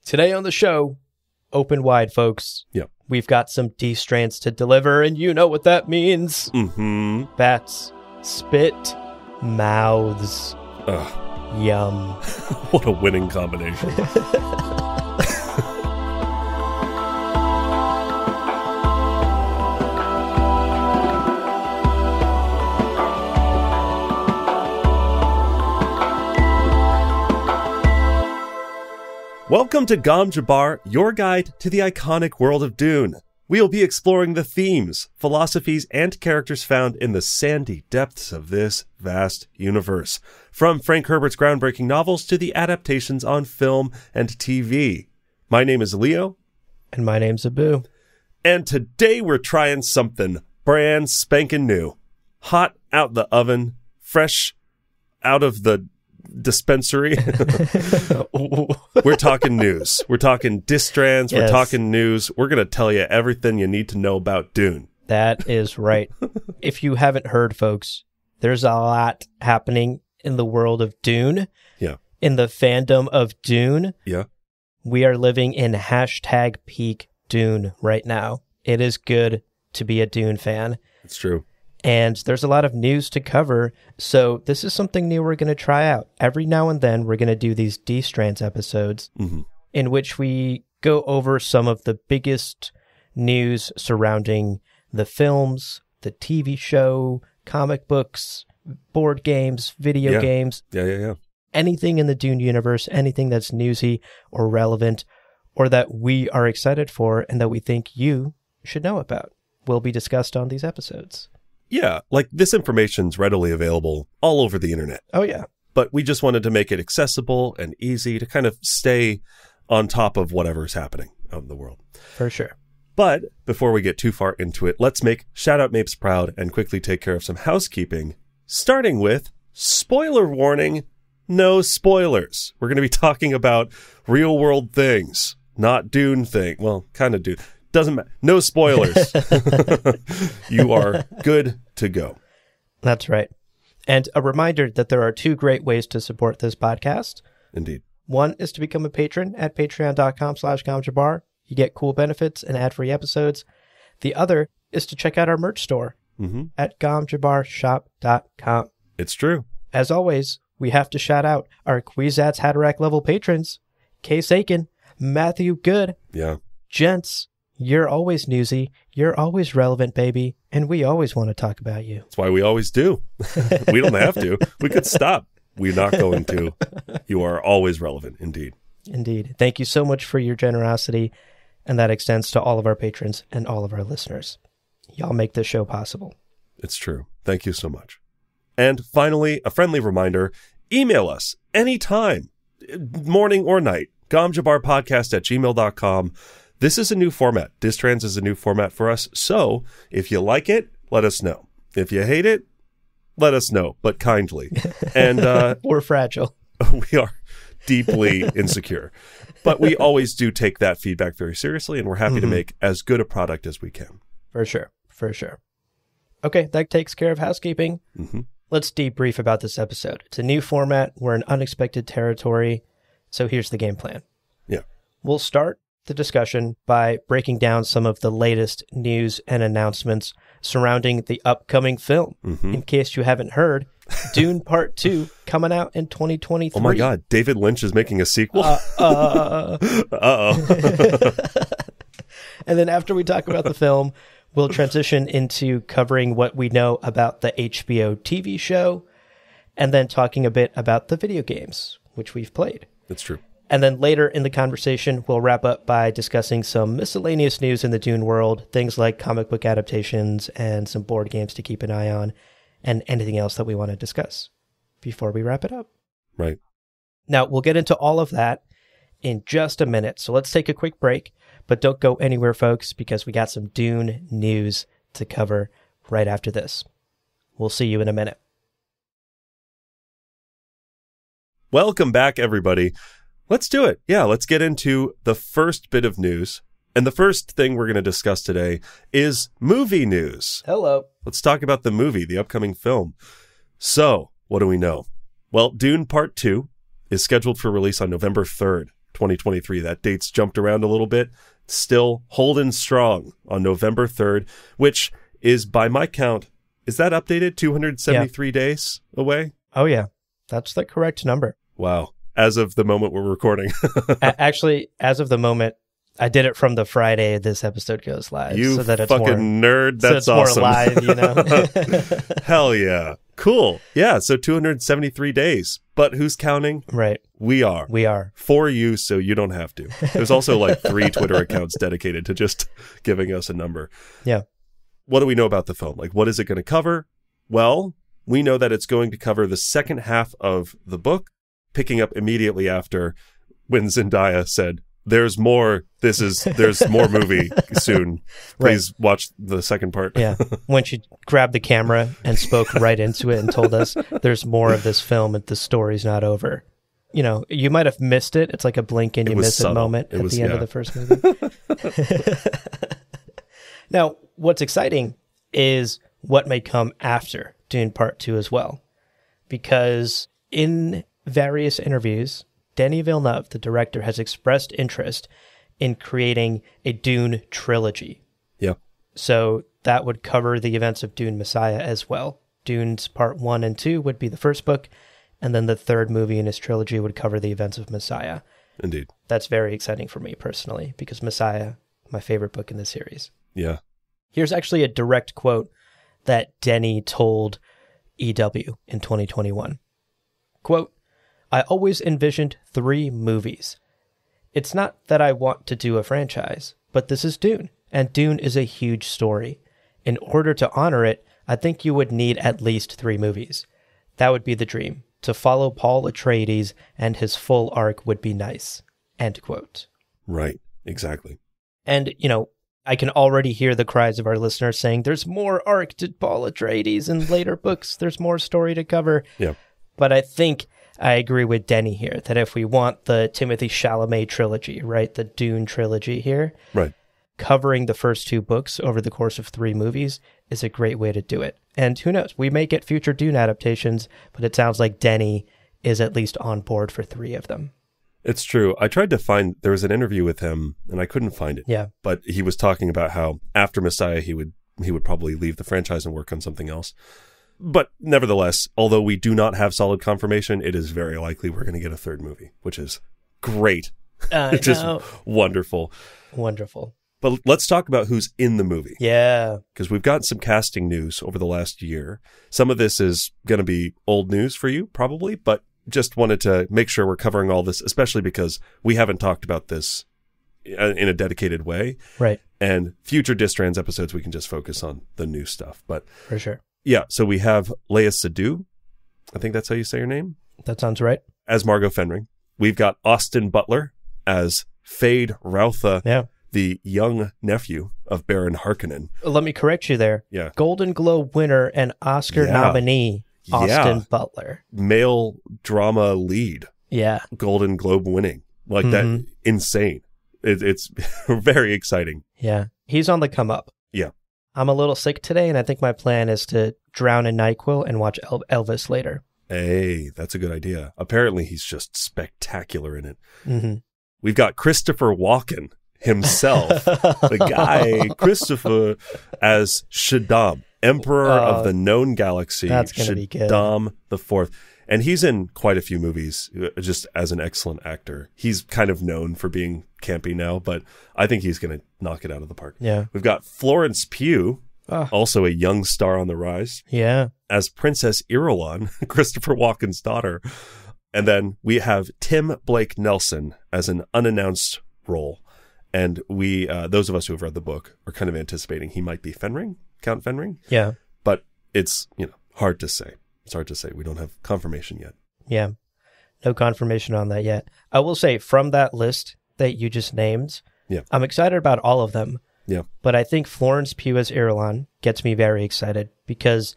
Today on the show, open wide, folks. Yep. We've got some Distrans to deliver, and you know what that means. Mm-hmm. Bats, spit, mouths. Ugh. Yum. What a winning combination. Welcome to Gom Jabbar, your guide to the iconic world of Dune. We'll be exploring the themes, philosophies, and characters found in the sandy depths of this vast universe, from Frank Herbert's groundbreaking novels to the adaptations on film and TV. My name is Leo. And my name's Abu. And today we're trying something brand spanking new. Hot out the oven, fresh out of the dispensary. We're talking news. We're talking Distrans. Yes. We're talking news. We're going to tell you everything you need to know about Dune. That is right. If you haven't heard, folks, there's a lot happening in the world of Dune. Yeah. In the fandom of Dune. Yeah. We are living in hashtag peak Dune right now. It is good to be a Dune fan. It's true. And there's a lot of news to cover, so this is something new we're going to try out. Every now and then, we're going to do these Distrans episodes in which we go over some of the biggest news surrounding the films, the TV show, comic books, board games, video games. Yeah. Anything in the Dune universe, anything that's newsy or relevant or that we are excited for and that we think you should know about will be discussed on these episodes. Yeah, like this information's readily available all over the internet. Oh, yeah. But we just wanted to make it accessible and easy to kind of stay on top of whatever's happening out in the world. For sure. But before we get too far into it, let's make Shout Out Mapes proud and quickly take care of some housekeeping, starting with spoiler warning, no spoilers. We're going to be talking about real world things, not Dune thing. Well, kind of Dune. Doesn't matter. No spoilers. You are good to go. That's right. And a reminder that there are two great ways to support this podcast. Indeed. One is to become a patron at patreon.com/GomJabar. You get cool benefits and ad-free episodes. The other is to check out our merch store at gomjabarshop.com. It's true. As always, we have to shout out our Kwisatz Haderach level patrons. Case Aiken, Matthew Good, Yeah. Gents, you're always newsy, you're always relevant, baby, and we always want to talk about you. That's why we always do. We don't have to. We could stop. We're not going to. You are always relevant, indeed. Indeed. Thank you so much for your generosity, and that extends to all of our patrons and all of our listeners. Y'all make this show possible. It's true. Thank you so much. And finally, a friendly reminder, email us anytime, morning or night, gomjabarpodcast@gmail.com. This is a new format. Distrans is a new format for us. So if you like it, let us know. If you hate it, let us know, but kindly. And We're fragile. we are deeply insecure. But we always do take that feedback very seriously, and we're happy to make as good a product as we can. For sure. For sure. Okay, that takes care of housekeeping. Let's debrief about this episode. It's a new format. We're in unexpected territory. So here's the game plan. Yeah. We'll start the discussion by breaking down some of the latest news and announcements surrounding the upcoming film. In case you haven't heard, Dune Part 2 coming out in 2023. Oh my God, David Lynch is making a sequel? Uh-oh. And then after we talk about the film, we'll transition into covering what we know about the HBO TV show, and then talking a bit about the video games, which we've played. That's true. And then later in the conversation, we'll wrap up by discussing some miscellaneous news in the Dune world, things like comic book adaptations and some board games to keep an eye on, and anything else that we want to discuss before we wrap it up. Right. Now, we'll get into all of that in just a minute. So let's take a quick break, but don't go anywhere, folks, because we got some Dune news to cover right after this. We'll see you in a minute. Welcome back, everybody. Let's do it. Yeah, let's get into the first bit of news. And the first thing we're going to discuss today is movie news. Hello. Let's talk about the movie, the upcoming film. So, what do we know? Well, Dune Part 2 is scheduled for release on November 3rd, 2023. That date's jumped around a little bit. Still holding strong on November 3rd, which is, by my count, is that updated? 273 days away? Oh, yeah. That's the correct number. Wow. As of the moment we're recording. Actually, as of the moment, I did it from the Friday this episode goes live. You so that it's fucking nerd. That's so it's awesome. more live, you know? Hell yeah. Cool. Yeah, so 273 days. But who's counting? Right. We are. We are. For you, so you don't have to. There's also like 3 Twitter accounts dedicated to just giving us a number. Yeah. What do we know about the film? Like, what is it going to cover? Well, we know that it's going to cover the second half of the book, picking up immediately after when Zendaya said, there's more movie soon. Please watch the second part. Yeah. When she grabbed the camera and spoke right into it and told us there's more of this film and the story's not over. You know, you might have missed it. It's like a blink and you miss it moment at the end of the first movie. Now, what's exciting is what may come after Dune Part 2 as well. Because in various interviews, Denis Villeneuve, the director, has expressed interest in creating a Dune trilogy. Yeah. So that would cover the events of Dune Messiah as well. Dune's Part 1 and 2 would be the first book, and then the third movie in his trilogy would cover the events of Messiah. Indeed. That's very exciting for me personally, because Messiah, my favorite book in the series. Yeah. Here's actually a direct quote that Denis told EW in 2021. Quote, I always envisioned 3 movies. It's not that I want to do a franchise, but this is Dune, and Dune is a huge story. In order to honor it, I think you would need at least 3 movies. That would be the dream. To follow Paul Atreides and his full arc would be nice. End quote. Right. Exactly. And, you know, I can already hear the cries of our listeners saying there's more arc to Paul Atreides in later books. There's more story to cover. Yeah. But I think I agree with Denis here that if we want the Timothée Chalamet trilogy, right, the Dune trilogy here, right, covering the first 2 books over the course of 3 movies is a great way to do it. And who knows, we may get future Dune adaptations, but it sounds like Denis is at least on board for 3 of them. It's true. I tried to find, there was an interview with him and I couldn't find it. Yeah. But he was talking about how after Messiah, he would probably leave the franchise and work on something else. But nevertheless, although we do not have solid confirmation, it is very likely we're going to get a 3rd movie, which is great. It's just wonderful. Wonderful. But let's talk about who's in the movie. Yeah. Because we've got some casting news over the last year. Some of this is going to be old news for you, probably, but just wanted to make sure we're covering all this, especially because we haven't talked about this in a dedicated way. Right. And future Distrans episodes, we can just focus on the new stuff. But for sure. Yeah, so we have Léa Seydoux. I think that's how you say her name. That sounds right. As Margot Fenring. We've got Austin Butler as Fade Routha, the young nephew of Baron Harkonnen. Let me correct you there. Yeah. Golden Globe winner and Oscar nominee, Austin Butler. Male drama lead. Yeah. Golden Globe winning. Like that. Insane. It's very exciting. Yeah. He's on the come up. Yeah. I'm a little sick today, and I think my plan is to drown in NyQuil and watch Elvis later. Hey, that's a good idea. Apparently, he's just spectacular in it. Mm-hmm. We've got Christopher Walken himself, the guy, Christopher, as Shaddam, Emperor of the known galaxy. That's going to be good. Shaddam the Fourth. And he's in quite a few movies just as an excellent actor. He's kind of known for being campy now, but I think he's going to knock it out of the park. Yeah. We've got Florence Pugh, also a young star on the rise. Yeah. As Princess Irulan, Christopher Walken's daughter. And then we have Tim Blake Nelson as an unannounced role. And we, those of us who have read the book, are kind of anticipating he might be Fenring, Count Fenring. Yeah. But it's, hard to say. It's hard to say. We don't have confirmation yet. Yeah. No confirmation on that yet. I will say, from that list that you just named, I'm excited about all of them. Yeah. But I think Florence Pugh as Irulan gets me very excited because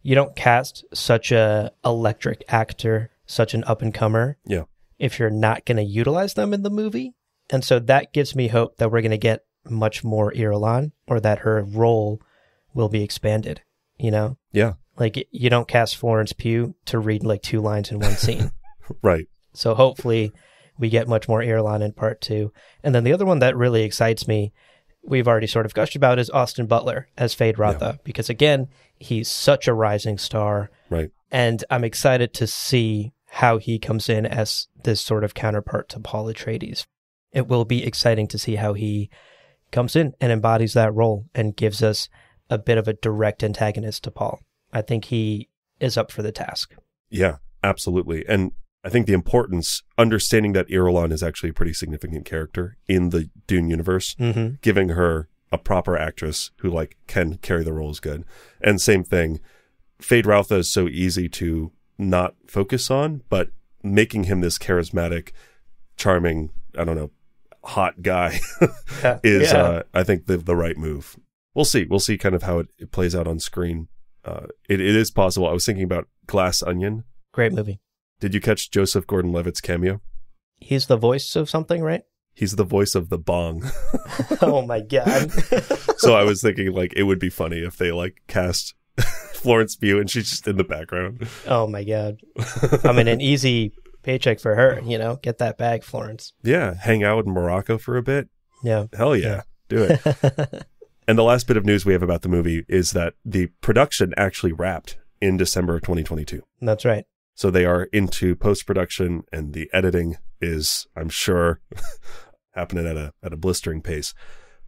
you don't cast such a electric actor, such an up-and-comer, if you're not going to utilize them in the movie. And so that gives me hope that we're going to get much more Irulan, or that her role will be expanded, Yeah. Like, you don't cast Florence Pugh to read like 2 lines in one scene. Right. So hopefully We get much more Irulan in part 2. And then the other one that really excites me, we've already sort of gushed about, is Austin Butler as Fade Ratha, because again, he's such a rising star. Right. And I'm excited to see how he comes in as this sort of counterpart to Paul Atreides. It will be exciting to see how he comes in and embodies that role and gives us a bit of a direct antagonist to Paul. I think he is up for the task. Yeah, absolutely. And I think the importance, understanding that Irulan is actually a pretty significant character in the Dune universe, giving her a proper actress who like can carry the role is good. And same thing, Fade Ratha is so easy to not focus on, but making him this charismatic, charming, I don't know, hot guy is, I think, the right move. We'll see. We'll see kind of how it plays out on screen. It is possible. I was thinking about Glass Onion. Great movie. Did you catch Joseph Gordon-Levitt's cameo? He's the voice of something, right? He's the voice of the bong. Oh my God. So I was thinking like it would be funny if they like cast Florence Pugh and she's just in the background. Oh my God. I mean, an easy paycheck for her, you know, get that bag, Florence. Yeah. Hang out in Morocco for a bit. Yeah. Hell yeah. Do it. And the last bit of news we have about the movie is that the production actually wrapped in December of 2022. That's right. So they are into post-production, and the editing is, I'm sure, happening at a blistering pace.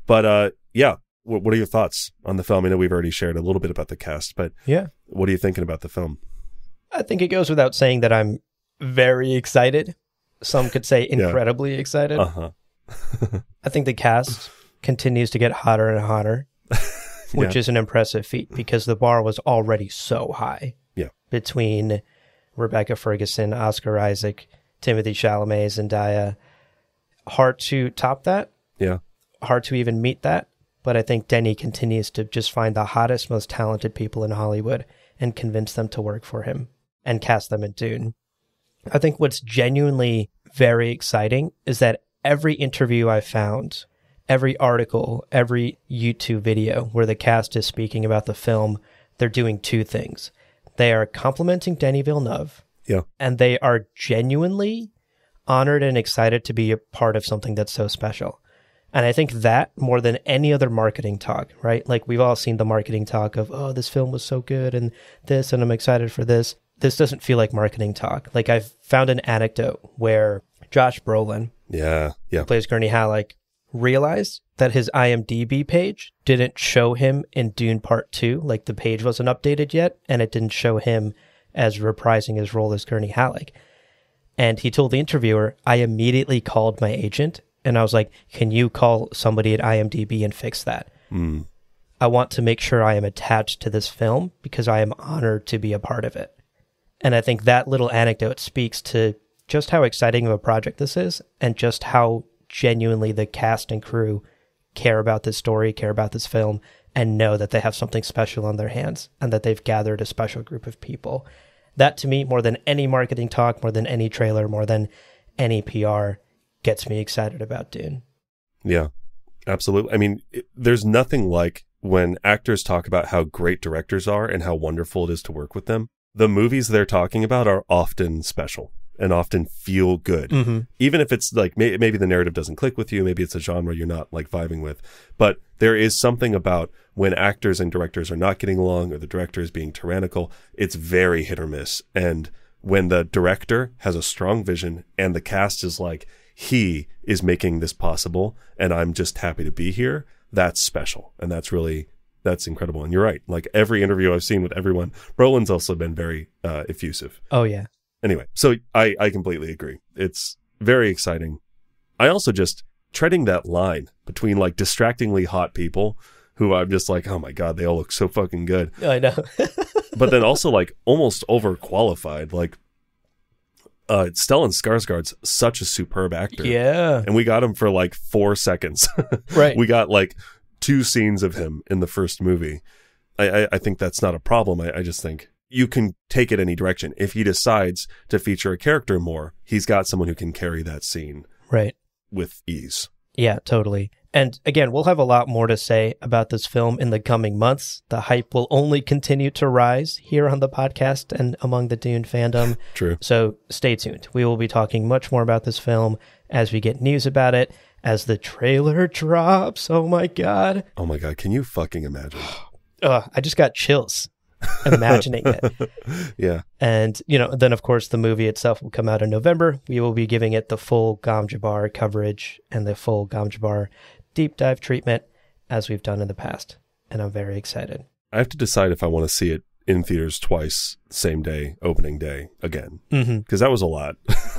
But yeah, what are your thoughts on the film? I know we've already shared a little bit about the cast, but yeah, what are you thinking about the film? I think it goes without saying that I'm very excited. Some could say incredibly excited. I think the cast continues to get hotter and hotter, which is an impressive feat because the bar was already so high. Yeah, between Rebecca Ferguson, Oscar Isaac, Timothée Chalamet, Zendaya. Hard to top that. Yeah. Hard to even meet that. But I think Denny continues to just find the hottest, most talented people in Hollywood and convince them to work for him and cast them in Dune. I think what's genuinely very exciting is that every interview I found, every article, every YouTube video where the cast is speaking about the film, they're doing two things. They are complimenting Denis Villeneuve, and they are genuinely honored and excited to be a part of something that's so special. And I think that more than any other marketing talk, right? Like we've all seen the marketing talk of, oh, this film was so good and this, and I'm excited for this. This doesn't feel like marketing talk. Like I've found an anecdote where Josh Brolin, who plays Gurney Halleck, realized that his IMDb page didn't show him in Dune Part 2. Like the page wasn't updated yet, and it didn't show him as reprising his role as Gurney Halleck. And he told the interviewer, I immediately called my agent, and I was like, can you call somebody at IMDb and fix that? I want to make sure I am attached to this film because I am honored to be a part of it. And I think that little anecdote speaks to just how exciting of a project this is and just how genuinely the cast and crew care about this story, care about this film, and know that they have something special on their hands and that they've gathered a special group of people. That, to me, more than any marketing talk, more than any trailer, more than any PR, gets me excited about Dune. Yeah, absolutely. I mean, there's nothing like when actors talk about how great directors are and how wonderful it is to work with them. The movies they're talking about are often special and often feel good. Even if it's like, maybe the narrative doesn't click with you, maybe it's a genre you're not like vibing with, but there is something about when actors and directors are not getting along or the director is being tyrannical, it's very hit or miss. And when the director has a strong vision and the cast is like, he is making this possible and I'm just happy to be here, that's special. And that's incredible. And you're right. Like every interview I've seen with everyone, Brolin's also been very effusive. Oh, yeah. Anyway, so I completely agree. It's very exciting. I also just treading that line between like distractingly hot people who I'm just like, oh my God, they all look so fucking good. I know. But then also like almost overqualified. Like Stellan Skarsgård's such a superb actor. Yeah. And we got him for like 4 seconds. Right. We got like 2 scenes of him in the first movie. I think that's not a problem. I just think you can take it any direction. If he decides to feature a character more, he's got someone who can carry that scene right with ease. Yeah, totally. And again, we'll have a lot more to say about this film in the coming months. The hype will only continue to rise here on the podcast and among the Dune fandom. True. So stay tuned. We will be talking much more about this film as we get news about it, as the trailer drops. Oh my God. Oh my God. Can you fucking imagine? I just got chills imagining it. Yeah. And, you know, then of course the movie itself will come out in November. We will be giving it the full Gom Jabbar coverage and the full Gom Jabbar deep dive treatment as we've done in the past. And I'm very excited. I have to decide if I want to see it in theaters twice, same day, opening day again. Because that was a lot.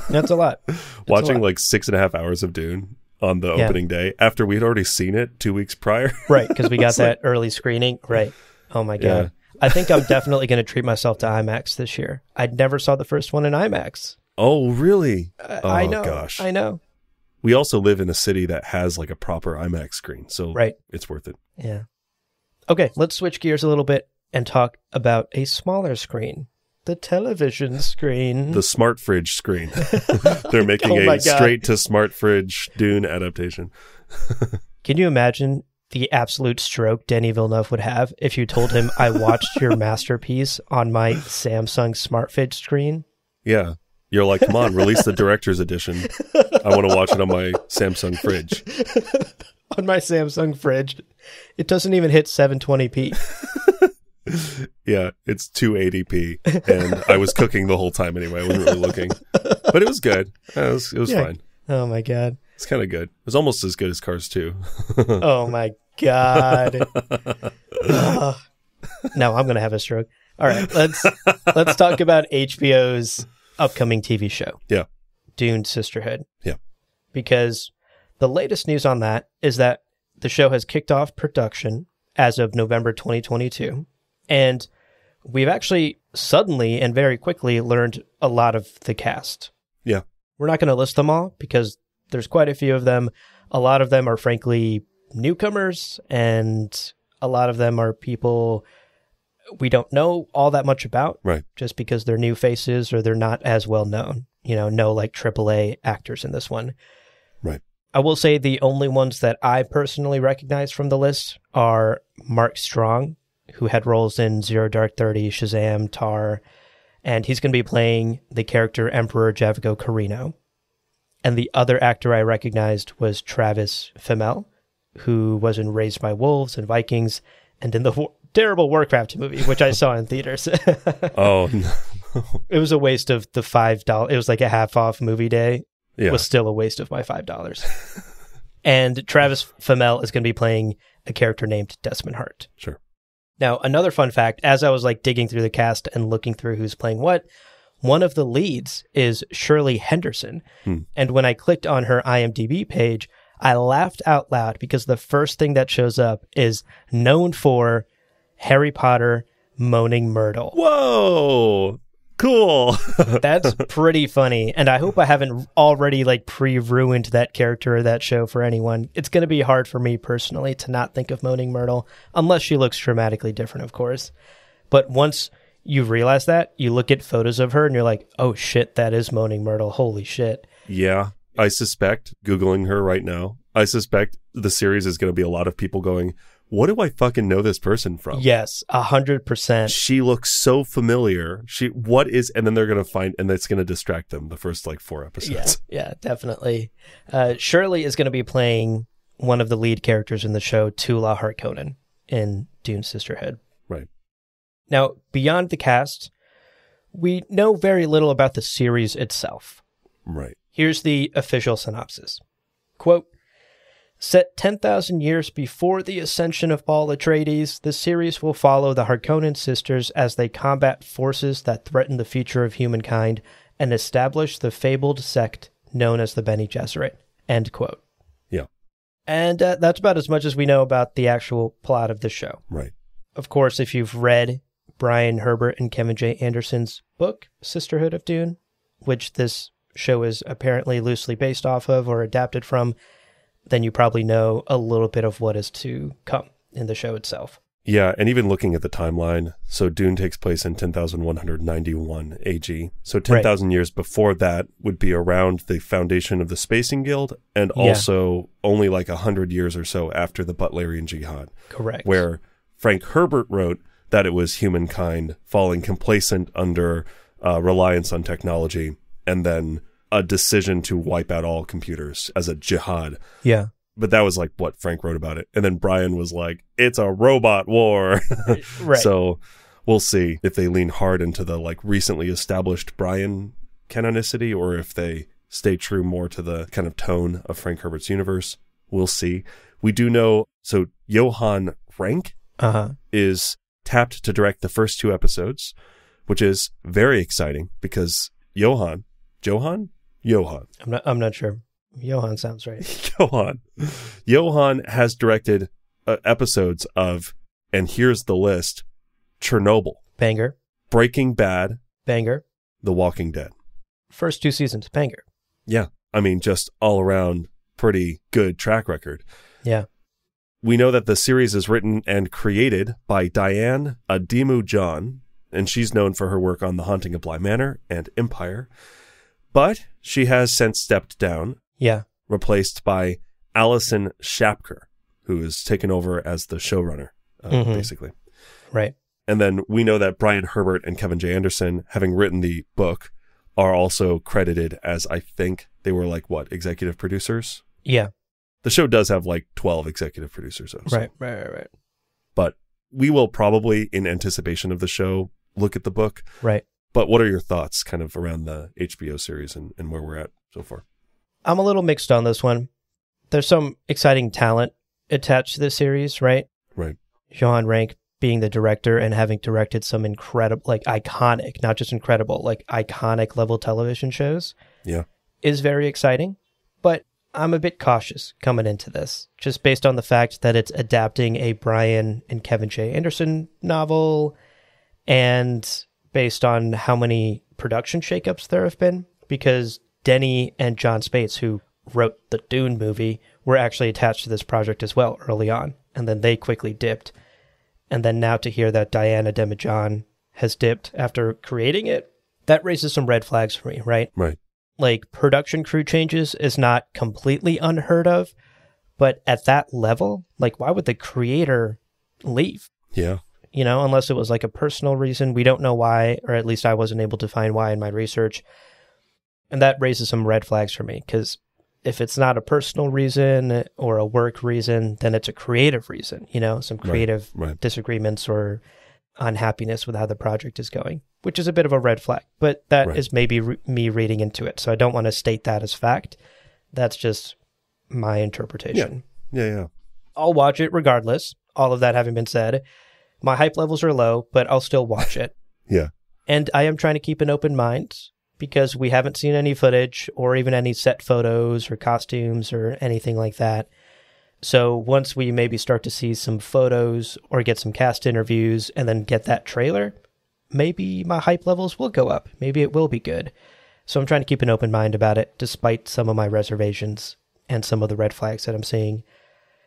That's a lot. Watching like 6.5 hours of Dune on the opening day after we'd already seen it 2 weeks prior. Right, because we got that early screening. Right. Oh my God. Yeah. I think I'm definitely going to treat myself to IMAX this year. I never saw the first one in IMAX. Oh, really? I know. Gosh. I know. We also live in a city that has like a proper IMAX screen, so it's worth it. Yeah. Okay, let's switch gears a little bit and talk about a smaller screen. The television screen. The smart fridge screen. They're making a straight to smart fridge Dune adaptation. Can you imagine the absolute stroke Denis Villeneuve would have if you told him, I watched your masterpiece on my Samsung smart fridge screen? Yeah. You're like, come on, release the director's edition. I want to watch it on my Samsung fridge. On my Samsung fridge. It doesn't even hit 720p. Yeah, it's 280p. And I was cooking the whole time anyway. I wasn't really looking. But it was good. It was fine. Oh, my God. It's kind of good. It was almost as good as Cars 2. Oh, my God. No, I'm going to have a stroke. All right, let's talk about HBO's upcoming TV show. Yeah. Dune Sisterhood. Yeah. Because the latest news on that is that the show has kicked off production as of November 2022. And we've actually suddenly and very quickly learned a lot of the cast. Yeah. We're not going to list them all because there's quite a few of them. A lot of them are frankly newcomers, and a lot of them are people we don't know all that much about. Right. Just because they're new faces or they're not as well known. You know, no like AAA actors in this one. Right. I will say the only ones that I personally recognize from the list are Mark Strong, who had roles in Zero Dark 30, Shazam, Tar, and he's going to be playing the character Emperor Javigo Carino. And the other actor I recognized was Travis Fimmel, who was in Raised by Wolves and Vikings, and in the terrible Warcraft movie, which I saw in theaters. Oh, no. It was a waste of the $5. It was like a half-off movie day. Yeah. It was still a waste of my $5. And Travis Fimmel is going to be playing a character named Desmond Hart. Sure. Now, another fun fact, as I was like digging through the cast and looking through who's playing what, one of the leads is Shirley Henderson. And when I clicked on her IMDb page, I laughed out loud because the first thing that shows up is known for Harry Potter Moaning Myrtle. Whoa! Cool. That's pretty funny. And I hope I haven't already like pre-ruined that character or that show for anyone. It's going to be hard for me personally to not think of Moaning Myrtle, unless she looks dramatically different, of course. But once you realize that, you look at photos of her and you're like, oh shit, that is Moaning Myrtle. Holy shit. Yeah. I suspect, Googling her right now, I suspect the series is going to be a lot of people going, what do I fucking know this person from? Yes, 100%. She looks so familiar. And then they're going to find, and it's going to distract them the first like 4 episodes. Yeah, definitely. Shirley is going to be playing one of the lead characters in the show, Tula Harkonnen, in Dune Sisterhood. Right. Now, beyond the cast, we know very little about the series itself. Right. Here's the official synopsis. Quote, set 10,000 years before the ascension of Paul Atreides, the series will follow the Harkonnen sisters as they combat forces that threaten the future of humankind and establish the fabled sect known as the Bene Gesserit. End quote. Yeah. And that's about as much as we know about the actual plot of the show. Right. Of course, if you've read Brian Herbert and Kevin J. Anderson's book, Sisterhood of Dune, which this show is apparently loosely based off of or adapted from, then you probably know a little bit of what is to come in the show itself. Yeah, and even looking at the timeline, so Dune takes place in 10,191 AG. So 10,000 years before that would be around the foundation of the Spacing Guild, and also only like 100 years or so after the Butlerian Jihad. Correct. Where Frank Herbert wrote that it was humankind falling complacent under reliance on technology, and then a decision to wipe out all computers as a jihad. Yeah. But that was like what Frank wrote about it. And then Brian was like, it's a robot war. Right. So we'll see if they lean hard into the like recently established Brian canonicity, or if they stay true more to the kind of tone of Frank Herbert's universe. We'll see. We do know, so Johan Renck is tapped to direct the first 2 episodes, which is very exciting because Johan? I'm not sure. Johan sounds right. Johan has directed episodes of, and here's the list: Chernobyl, banger; Breaking Bad, banger; The Walking Dead. First 2 seasons, banger. Yeah. I mean, just all around pretty good track record. Yeah. We know that the series is written and created by Diane Ademu John, and she's known for her work on The Haunting of Bly Manor and Empire. But she has since stepped down. Yeah. Replaced by Alison Schapker, who is taken over as the showrunner, basically. Right. And then we know that Brian Herbert and Kevin J. Anderson, having written the book, are also credited as, I think they were like, what, executive producers? Yeah. The show does have like 12 executive producers. Though, so. Right. But we will probably, in anticipation of the show, look at the book. Right. But what are your thoughts kind of around the HBO series and where we're at so far? I'm a little mixed on this one. There's some exciting talent attached to this series, right? Right. Johan Renck being the director and having directed some incredible, like iconic, not just incredible, like iconic level television shows. Yeah. Is very exciting. But I'm a bit cautious coming into this, just based on the fact that it's adapting a Brian and Kevin J. Anderson novel, and based on how many production shakeups there have been, because Denny and John Spates, who wrote the Dune movie, were actually attached to this project as well early on, and then they quickly dipped. And then now to hear that Diana Demijohn has dipped after creating it, that raises some red flags for me, right? Right. Like, production crew changes is not completely unheard of, but at that level, like, why would the creator leave? Yeah. You know, unless it was like a personal reason. We don't know why, or at least I wasn't able to find why in my research. And that raises some red flags for me, because if it's not a personal reason or a work reason, then it's a creative reason, you know, some creative disagreements or unhappiness with how the project is going, which is a bit of a red flag. But that is maybe me reading into it. So I don't want to state that as fact. That's just my interpretation. Yeah. I'll watch it regardless. All of that having been said, my hype levels are low, but I'll still watch it. Yeah. And I am trying to keep an open mind, because we haven't seen any footage or even any set photos or costumes or anything like that. So once we maybe start to see some photos or get some cast interviews and then get that trailer, maybe my hype levels will go up. Maybe it will be good. So I'm trying to keep an open mind about it, despite some of my reservations and some of the red flags that I'm seeing.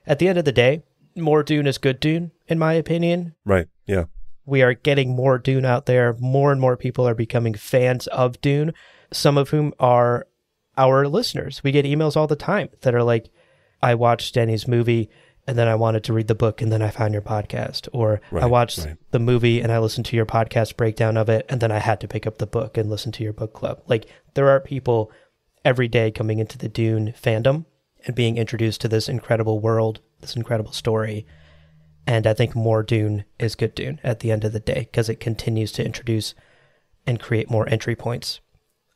At the end of the day, more Dune is good Dune, in my opinion. Right, yeah. We are getting more Dune out there. More and more people are becoming fans of Dune, some of whom are our listeners. We get emails all the time that are like, I watched Denny's movie and then I wanted to read the book and then I found your podcast. Or I watched the movie and I listened to your podcast breakdown of it and then I had to pick up the book and listen to your book club. Like, there are people every day coming into the Dune fandom and being introduced to this incredible world, this incredible story. And I think more Dune is good Dune at the end of the day, because it continues to introduce and create more entry points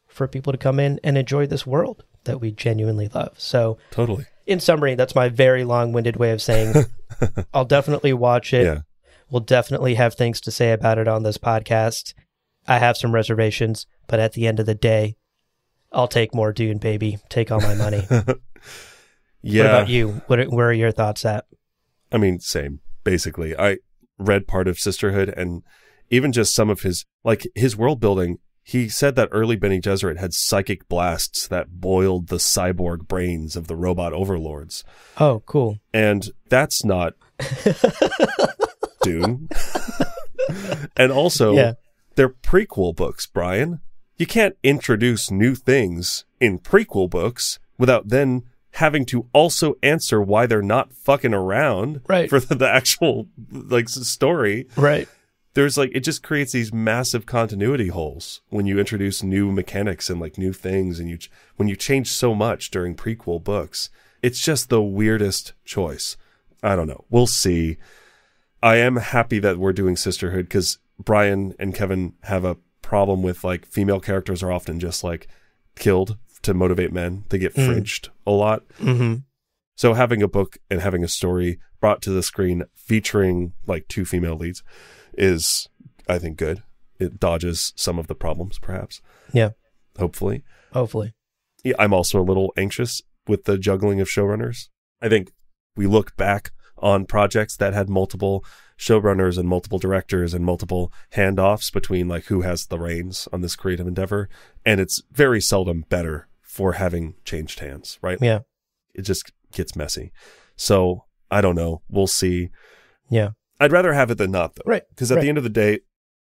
for people to come in and enjoy this world that we genuinely love. So, totally. In summary, that's my very long-winded way of saying I'll definitely watch it. Yeah. We'll definitely have things to say about it on this podcast. I have some reservations, but at the end of the day, I'll take more Dune, baby. Take all my money. Yeah. What about you? Where are your thoughts at? I mean, same. Basically, I read part of Sisterhood, and even just some of his world building. He said that early Bene Gesserit had psychic blasts that boiled the cyborg brains of the robot overlords. Oh, cool. And that's not Dune. And also, they're prequel books, Brian. You can't introduce new things in prequel books without then having to also answer why they're not fucking around for the actual like story. Right. There's like, it just creates these massive continuity holes when you introduce new mechanics and like new things, and when you change so much during prequel books. It's just the weirdest choice. I don't know. We'll see. I am happy that we're doing Sisterhood because Brian and Kevin have a problem with like female characters are often just like killed to motivate men. They get fridged a lot. Mm-hmm. So having a book and having a story brought to the screen featuring like 2 female leads is, I think, good. It dodges some of the problems, perhaps. Yeah. Hopefully. Yeah, I'm also a little anxious with the juggling of showrunners. I think we look back on projects that had multiple showrunners and multiple directors and multiple handoffs between like who has the reins on this creative endeavor, and it's very seldom better for having changed hands, right? Yeah. It just gets messy. So I don't know. We'll see. Yeah. I'd rather have it than not, though. Right. Because at the end of the day,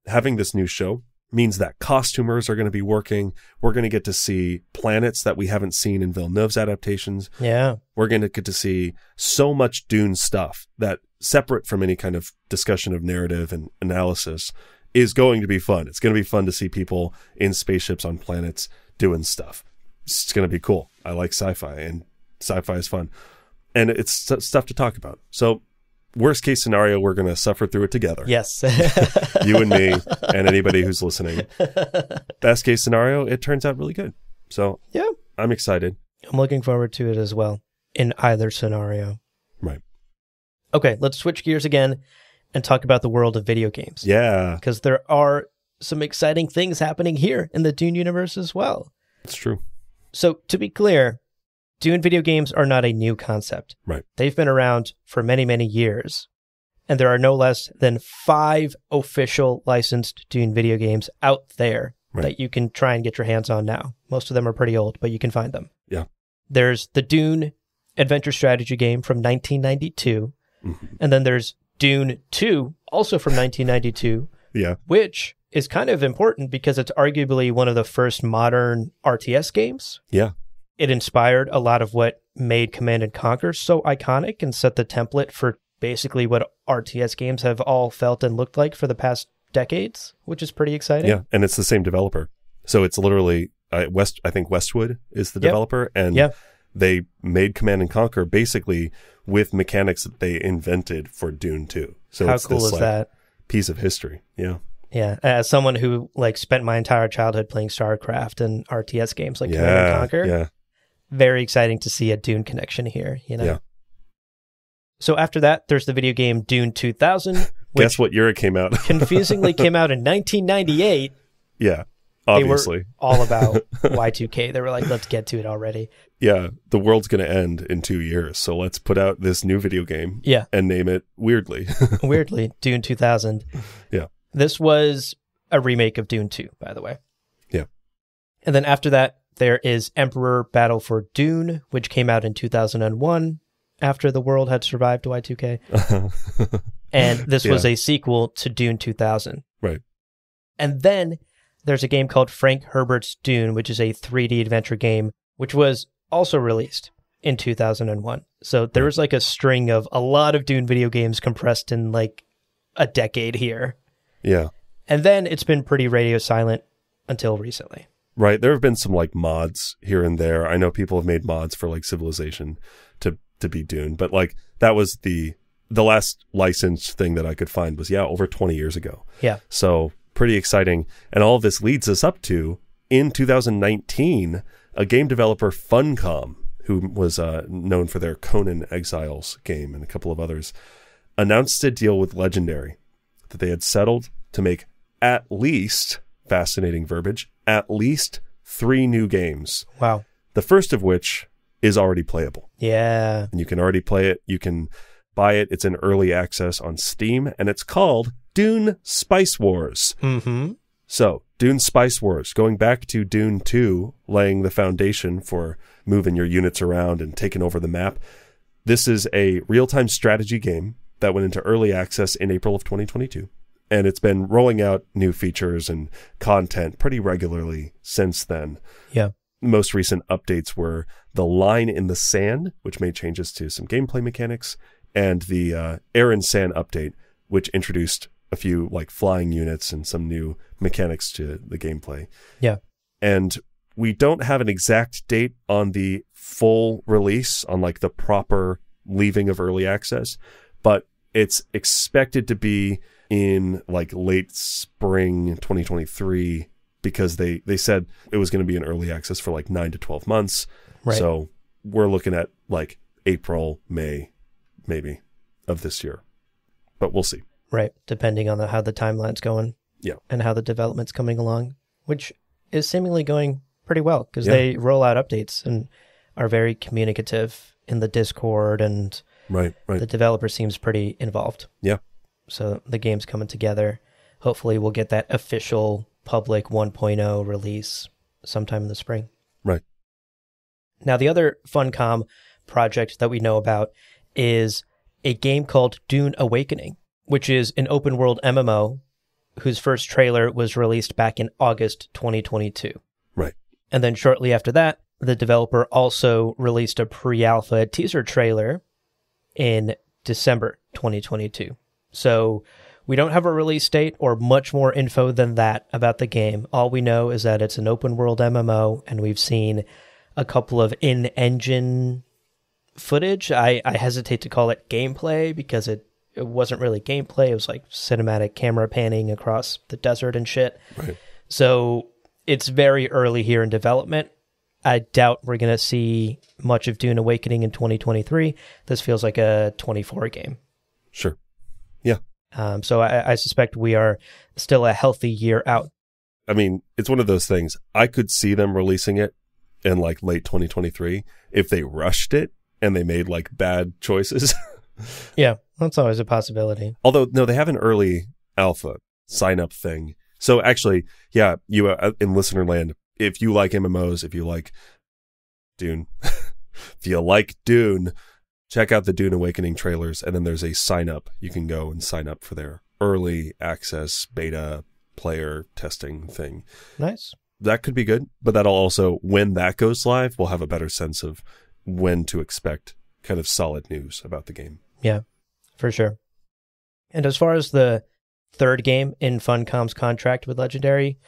having this new show means that costumers are going to be working. We're going to get to see planets that we haven't seen in Villeneuve's adaptations. Yeah. We're going to get to see so much Dune stuff that, separate from any kind of discussion of narrative and analysis, is going to be fun. It's going to be fun to see people in spaceships on planets doing stuff. It's going to be cool. I like sci-fi, and sci-fi is fun. And it's stuff to talk about. So worst case scenario, we're going to suffer through it together. Yes. You and me and anybody who's listening. Best case scenario, it turns out really good. So yeah, I'm excited. I'm looking forward to it as well in either scenario. Right. Okay, let's switch gears again and talk about the world of video games. Yeah. Because there are some exciting things happening here in the Dune universe as well. It's true. So to be clear, Dune video games are not a new concept. Right. They've been around for many, many years. And there are no less than 5 official licensed Dune video games out there that you can try and get your hands on now. Most of them are pretty old, but you can find them. Yeah. There's the Dune adventure strategy game from 1992. Mm-hmm. And then there's Dune 2, also from 1992. Yeah. Which is kind of important because it's arguably one of the first modern RTS games. Yeah. It inspired a lot of what made Command & Conquer so iconic and set the template for basically what RTS games have all felt and looked like for the past decades, which is pretty exciting. Yeah, and it's the same developer. So it's literally, I think Westwood is the developer, and they made Command & Conquer basically with mechanics that they invented for Dune 2. So how it's cool this, is that? Piece of history, yeah. Yeah, as someone who like spent my entire childhood playing StarCraft and RTS games like Command & Conquer, very exciting to see a Dune connection here, you know? Yeah. So after that, there's the video game Dune 2000. Guess what year it came out? Confusingly came out in 1998. Yeah, obviously. They were all about Y2K. They were like, let's get to it already. Yeah, the world's going to end in 2 years, so let's put out this new video game and name it weirdly. Weirdly, Dune 2000. Yeah. This was a remake of Dune 2, by the way. Yeah. And then after that, there is Emperor Battle for Dune, which came out in 2001 after the world had survived Y2K. And this was a sequel to Dune 2000. Right. And then there's a game called Frank Herbert's Dune, which is a 3D adventure game, which was also released in 2001. So there was like a string of a lot of Dune video games compressed in like a decade here. Yeah. And then it's been pretty radio silent until recently. Right. There have been some like mods here and there. I know people have made mods for like Civilization to be Dune, but like that was the last licensed thing that I could find was over 20 years ago. Yeah. So pretty exciting. And all of this leads us up to in 2019, a game developer, Funcom, who was known for their Conan Exiles game and a couple of others, announced a deal with Legendary that they had settled to make at least, fascinating verbiage, at least 3 new games. Wow. The first of which is already playable. Yeah. And you can already play it. You can buy it. It's in early access on Steam, and it's called Dune Spice Wars. Mm-hmm. So, Dune Spice Wars, going back to Dune 2, laying the foundation for moving your units around and taking over the map. This is a real-time strategy game that went into early access in April of 2022. And it's been rolling out new features and content pretty regularly since then. Yeah. Most recent updates were the Line in the Sand, which made changes to some gameplay mechanics, and the Air and Sand update, which introduced a few like flying units and some new mechanics to the gameplay. Yeah. And we don't have an exact date on the full release, on like the proper leaving of early access, but it's expected to be in like late spring 2023, because they said it was going to be in early access for like 9 to 12 months. Right. So we're looking at like April, May, maybe of this year, but we'll see. Right. Depending on how the timeline's going. Yeah. And how the development's coming along, which is seemingly going pretty well, because they roll out updates and are very communicative in the Discord, and right. the developer seems pretty involved. Yeah. So the game's coming together. Hopefully we'll get that official public 1.0 release sometime in the spring. Right. Now, the other Funcom project that we know about is a game called Dune Awakening, which is an open world MMO whose first trailer was released back in August 2022. Right. And then shortly after that, the developer also released a pre-alpha teaser trailer in December 2022. So we don't have a release date or much more info than that about the game. All we know is that it's an open world MMO, and we've seen a couple of in-engine footage. I hesitate to call it gameplay, because it wasn't really gameplay. It was like cinematic camera panning across the desert and shit. Right. So it's very early here in development. I doubt we're going to see much of Dune Awakening in 2023. This feels like a 24 game. Sure. Yeah. So I suspect we are still a healthy year out. I mean, it's one of those things. I could see them releasing it in like late 2023 if they rushed it and they made like bad choices. Yeah, that's always a possibility. Although, no, they have an early alpha sign-up thing. So actually, yeah, you in listener land, if you like MMOs, if you like Dune, if you like Dune, check out the Dune Awakening trailers, and then there's a sign-up. You can go and sign up for their early access beta player testing thing. Nice. That could be good, but that'll also, when that goes live, we'll have a better sense of when to expect kind of solid news about the game. Yeah, for sure. And as far as the third game in Funcom's contract with Legendary,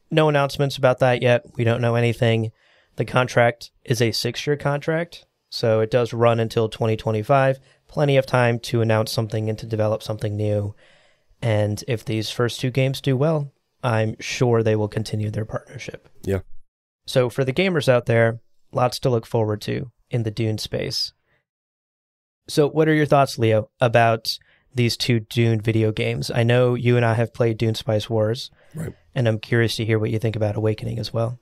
no announcements about that yet. We don't know anything. The contract is a 6-year contract, so it does run until 2025. Plenty of time to announce something and to develop something new. And if these first 2 games do well, I'm sure they will continue their partnership. Yeah. So for the gamers out there, lots to look forward to in the Dune space. So what are your thoughts, Leo, about these 2 Dune video games? I know you and I have played Dune Spice Wars, right, and I'm curious to hear what you think about Awakening as well.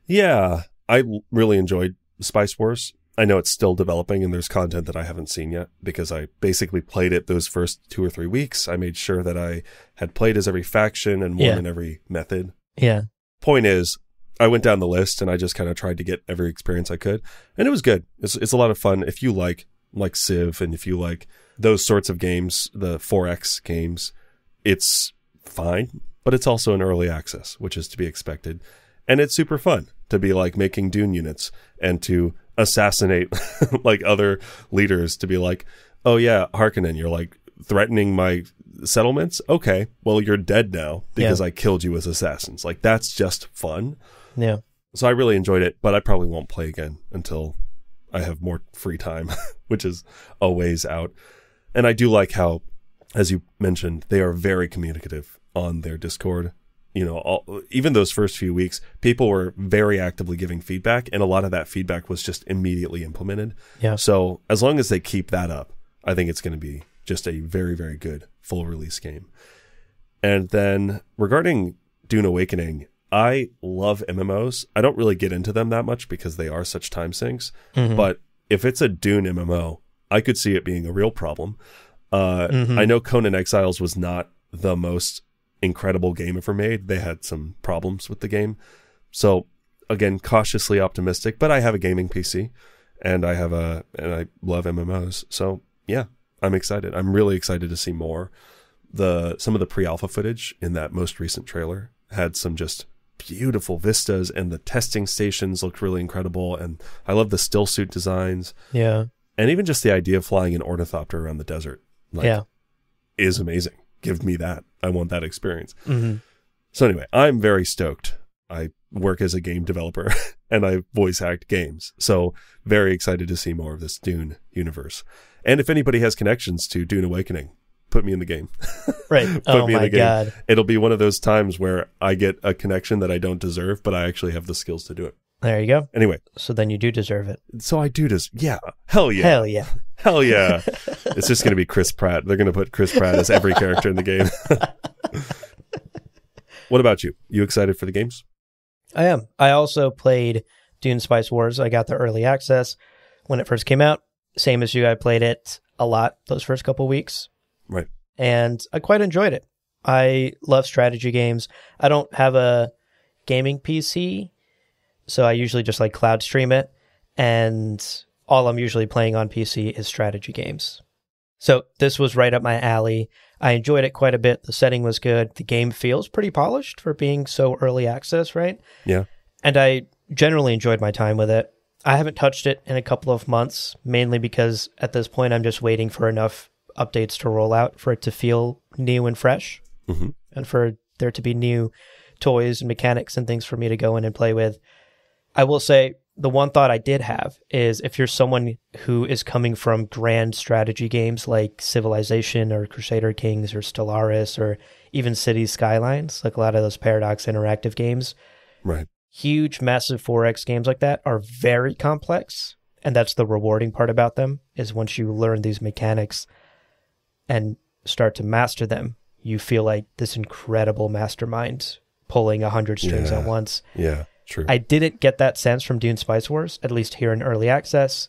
Yeah, I really enjoyed Spice Wars. I know it's still developing and there's content that I haven't seen yet, because I basically played it those first 2 or 3 weeks. I made sure that I had played as every faction and won in every method. Yeah. Point is, I went down the list and I just kind of tried to get every experience I could, and it was good. It's a lot of fun. If you like Civ, and if you like those sorts of games, the 4X games, it's fine, but it's also an early access, which is to be expected. And it's super fun to be like making Dune units and to assassinate like other leaders, to be like, oh yeah, Harkonnen, you're like threatening my settlements. Okay, well, you're dead now because I killed you as assassins. Like, that's just fun. Yeah. So I really enjoyed it, but I probably won't play again until I have more free time, which is a ways out. And I do like how, as you mentioned, they are very communicative on their Discord. You know, even those first few weeks, people were very actively giving feedback, and a lot of that feedback was just immediately implemented. Yeah. So as long as they keep that up, I think it's going to be just a very, very good full release game. And then regarding Dune Awakening, I love MMOs. I don't really get into them that much because they are such time sinks. Mm-hmm. But if it's a Dune MMO, I could see it being a real problem. I know Conan Exiles was not the most incredible game ever made. They had some problems with the game. So again, cautiously optimistic, but I have a gaming PC and I love MMOs. So yeah, I'm excited. I'm really excited to see more. Some of the pre-alpha footage in that most recent trailer had some just beautiful vistas, and the testing stations looked really incredible. And I love the still suit designs. Yeah. And even just the idea of flying an ornithopter around the desert, is amazing. Give me that. I want that experience. Mm-hmm. So anyway, I'm very stoked. I work as a game developer and I voice act games. So very excited to see more of this Dune universe. And if anybody has connections to Dune Awakening, put me in the game. Right. Put me in my the game. God. It'll be one of those times where I get a connection that I don't deserve, but I actually have the skills to do it. There you go. Anyway. So then you do deserve it. So I do this. Yeah. Hell yeah. Hell yeah. Hell yeah. It's just going to be Chris Pratt. They're going to put Chris Pratt as every character in the game. What about you? You excited for the games? I am. I also played Dune Spice Wars. I got the early access when it first came out. Same as you, I played it a lot those first couple weeks. Right. And I quite enjoyed it. I love strategy games. I don't have a gaming PC, so I usually just like cloud stream it. And all I'm usually playing on PC is strategy games. So this was right up my alley. I enjoyed it quite a bit. The setting was good. The game feels pretty polished for being so early access, right? Yeah. And I generally enjoyed my time with it. I haven't touched it in a couple of months, mainly because at this point I'm just waiting for enough updates to roll out for it to feel new and fresh, and for there to be new toys and mechanics and things for me to go in and play with. I will say the one thought I did have is if you're someone who is coming from grand strategy games like Civilization or Crusader Kings or Stellaris or even Cities Skylines, like a lot of those Paradox Interactive games, right? Huge, massive 4X games like that are very complex. And that's the rewarding part about them, is once you learn these mechanics and start to master them, you feel like this incredible mastermind pulling 100 strings at once. Yeah, true. I didn't get that sense from Dune Spice Wars, at least here in early access.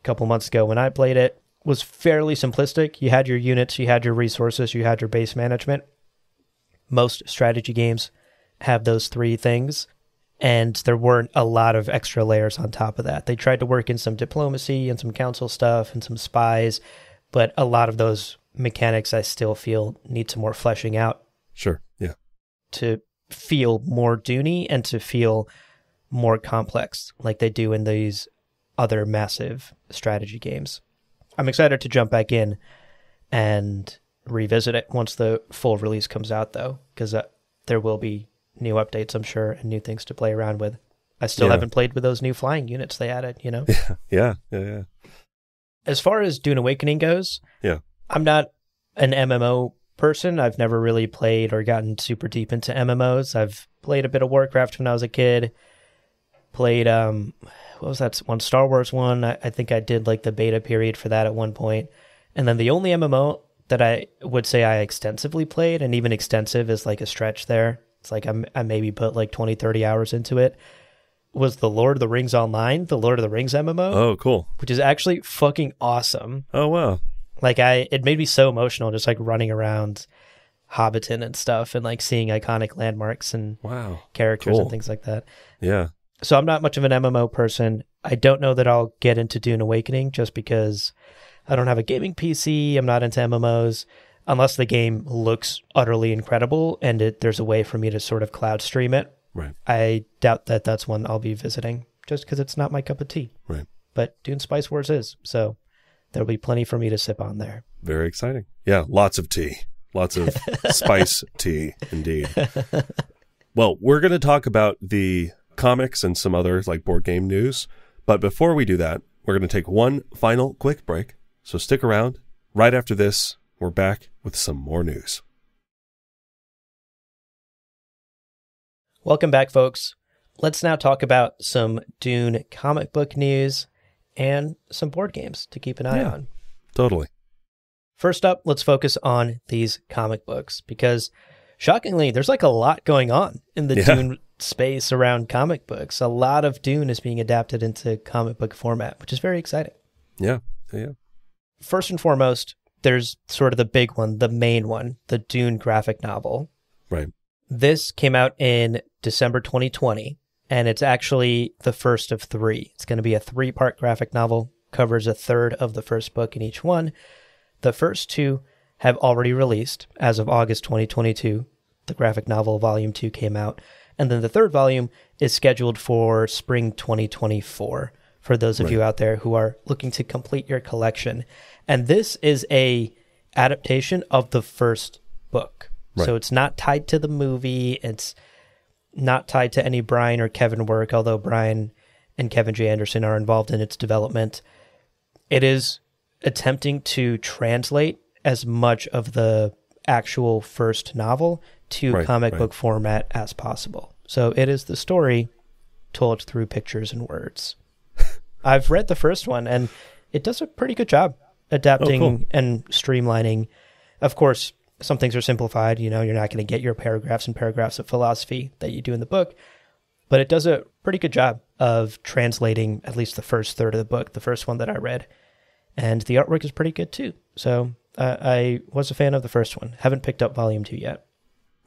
A couple months ago when I played it, was fairly simplistic. You had your units, you had your resources, you had your base management. Most strategy games have those three things, and there weren't a lot of extra layers on top of that. They tried to work in some diplomacy and some council stuff and some spies, but a lot of those mechanics I still feel need some more fleshing out. Sure, yeah. To feel more Dune-y and to feel more complex like they do in these other massive strategy games. I'm excited to jump back in and revisit it once the full release comes out, though, because there will be new updates, I'm sure, and new things to play around with. I still haven't played with those new flying units they added, you know? Yeah. As far as Dune Awakening goes, I'm not an MMO person. I've never really played or gotten super deep into MMOs. I've played a bit of Warcraft when I was a kid. Played, what was that one? Star Wars one. I think I did like the beta period for that at one point. And then the only MMO that I would say I extensively played, and even extensive is like a stretch there, it's like I maybe put like 20, 30 hours into it, was the Lord of the Rings Online, the Lord of the Rings MMO. Oh, cool. Which is actually fucking awesome. Oh, wow. Like it made me so emotional just like running around Hobbiton and stuff and like seeing iconic landmarks and characters and things like that. Yeah. So I'm not much of an MMO person. I don't know that I'll get into Dune Awakening just because I don't have a gaming PC. I'm not into MMOs. Unless the game looks utterly incredible and there's a way for me to sort of cloud stream it. Right. I doubt that that's one I'll be visiting just because it's not my cup of tea. Right. But Dune Spice Wars is, so there'll be plenty for me to sip on there. Very exciting. Yeah, lots of tea. Lots of spice tea, indeed. Well, we're going to talk about the comics and some other like board game news. But before we do that, we're going to take one final quick break. So stick around. Right after this, we're back with some more news. Welcome back, folks. Let's now talk about some Dune comic book news and some board games to keep an eye on. Totally. First up, let's focus on these comic books because, shockingly, there's like a lot going on in the Dune space around comic books. A lot of Dune is being adapted into comic book format, which is very exciting. Yeah. First and foremost, there's sort of the big one, the main one, the Dune graphic novel. Right. This came out in December 2020, and it's actually the first of three. It's going to be a 3-part graphic novel, covers a third of the first book in each one. The first two have already released as of August 2022. The graphic novel Volume 2 came out. And then the third volume is scheduled for spring 2024 for those of you out there who are looking to complete your collection. And this is a adaptation of the first book. So it's not tied to the movie. It's not tied to any Brian or Kevin work, although Brian and Kevin J. Anderson are involved in its development. It is attempting to translate as much of the actual first novel to comic book format as possible. So it is the story told through pictures and words. I've read the first one, and it does a pretty good job adapting and streamlining. Of course, some things are simplified. You know, you're not going to get your paragraphs and paragraphs of philosophy that you do in the book, but it does a pretty good job of translating at least the first third of the book, the first one that I read. And the artwork is pretty good too. So I was a fan of the first one. Haven't picked up Volume 2 yet.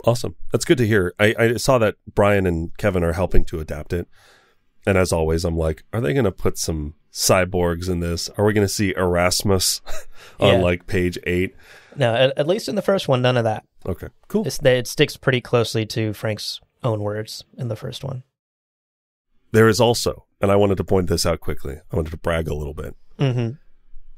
Awesome. That's good to hear. I saw that Brian and Kevin are helping to adapt it. And as always, I'm like, are they going to put some cyborgs in this? Are we going to see Erasmus on like page 8? No, at least in the first one, none of that. Okay, cool. It sticks pretty closely to Frank's own words in the first one. There is also, and I wanted to point this out quickly, I wanted to brag a little bit. Mm-hmm.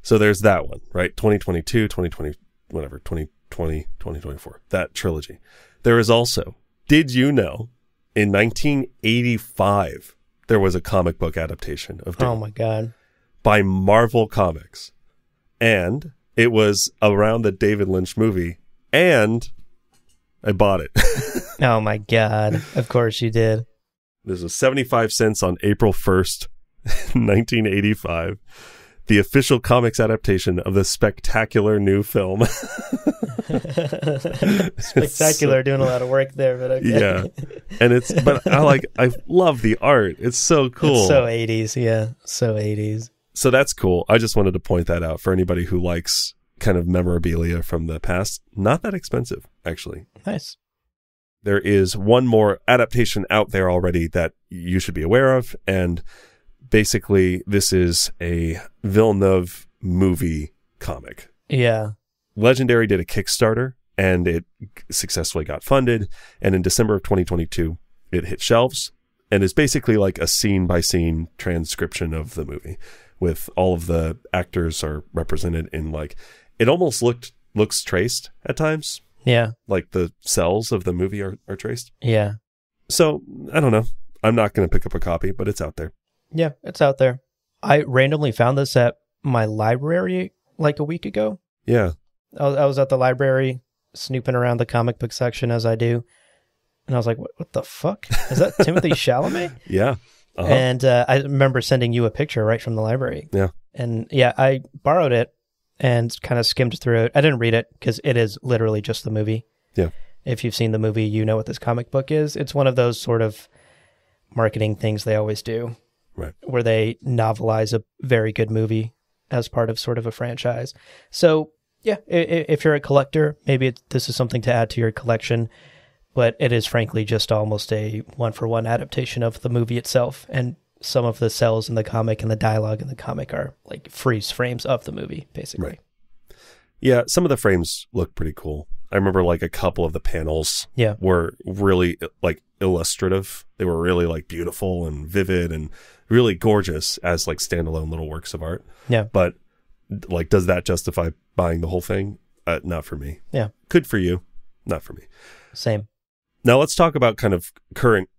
So there's that one, right? 2022, 2020, whatever, 2020, 2024, that trilogy. There is also, did you know, in 1985, there was a comic book adaptation of Dune. Oh my God. By Marvel Comics. And it was around the David Lynch movie, and I bought it. Oh my God. Of course you did. This was 75 cents on April 1st, 1985. The official comics adaptation of the spectacular new film. Spectacular, doing a lot of work there, but okay. Yeah. And but I love the art. It's so cool. It's so 80s, yeah. So 80s. So that's cool. I just wanted to point that out for anybody who likes kind of memorabilia from the past. Not that expensive, actually. Nice. There is one more adaptation out there already that you should be aware of, and basically this is a Villeneuve movie comic. Yeah. Legendary did a Kickstarter, and it successfully got funded, and in December of 2022, it hit shelves, and is basically like a scene-by-scene transcription of the movie, with all of the actors are represented in like, it almost looks traced at times. Yeah. Like the cells of the movie are traced. Yeah. So, I don't know. I'm not going to pick up a copy, but it's out there. Yeah, it's out there. I randomly found this at my library like a week ago. Yeah. I was at the library snooping around the comic book section as I do. And I was like, what the fuck? Is that Timothy Chalamet? Yeah. Uh-huh. And I remember sending you a picture right from the library. Yeah. And yeah, I borrowed it and kind of skimmed through it. I didn't read it because it is literally just the movie. Yeah. If you've seen the movie, you know what this comic book is. It's one of those sort of marketing things they always do. Right. Where they novelize a very good movie as part of sort of a franchise. So yeah, if you're a collector, maybe this is something to add to your collection, but it is frankly just almost a one-for-one adaptation of the movie itself, and some of the cells in the comic and the dialogue in the comic are like freeze frames of the movie, basically. Right. Yeah, some of the frames look pretty cool. I remember like a couple of the panels were really like illustrative. They were really like beautiful and vivid and really gorgeous as like standalone little works of art. Yeah. But like, does that justify buying the whole thing? Not for me. Yeah. Could for you. Not for me. Same. Now let's talk about kind of current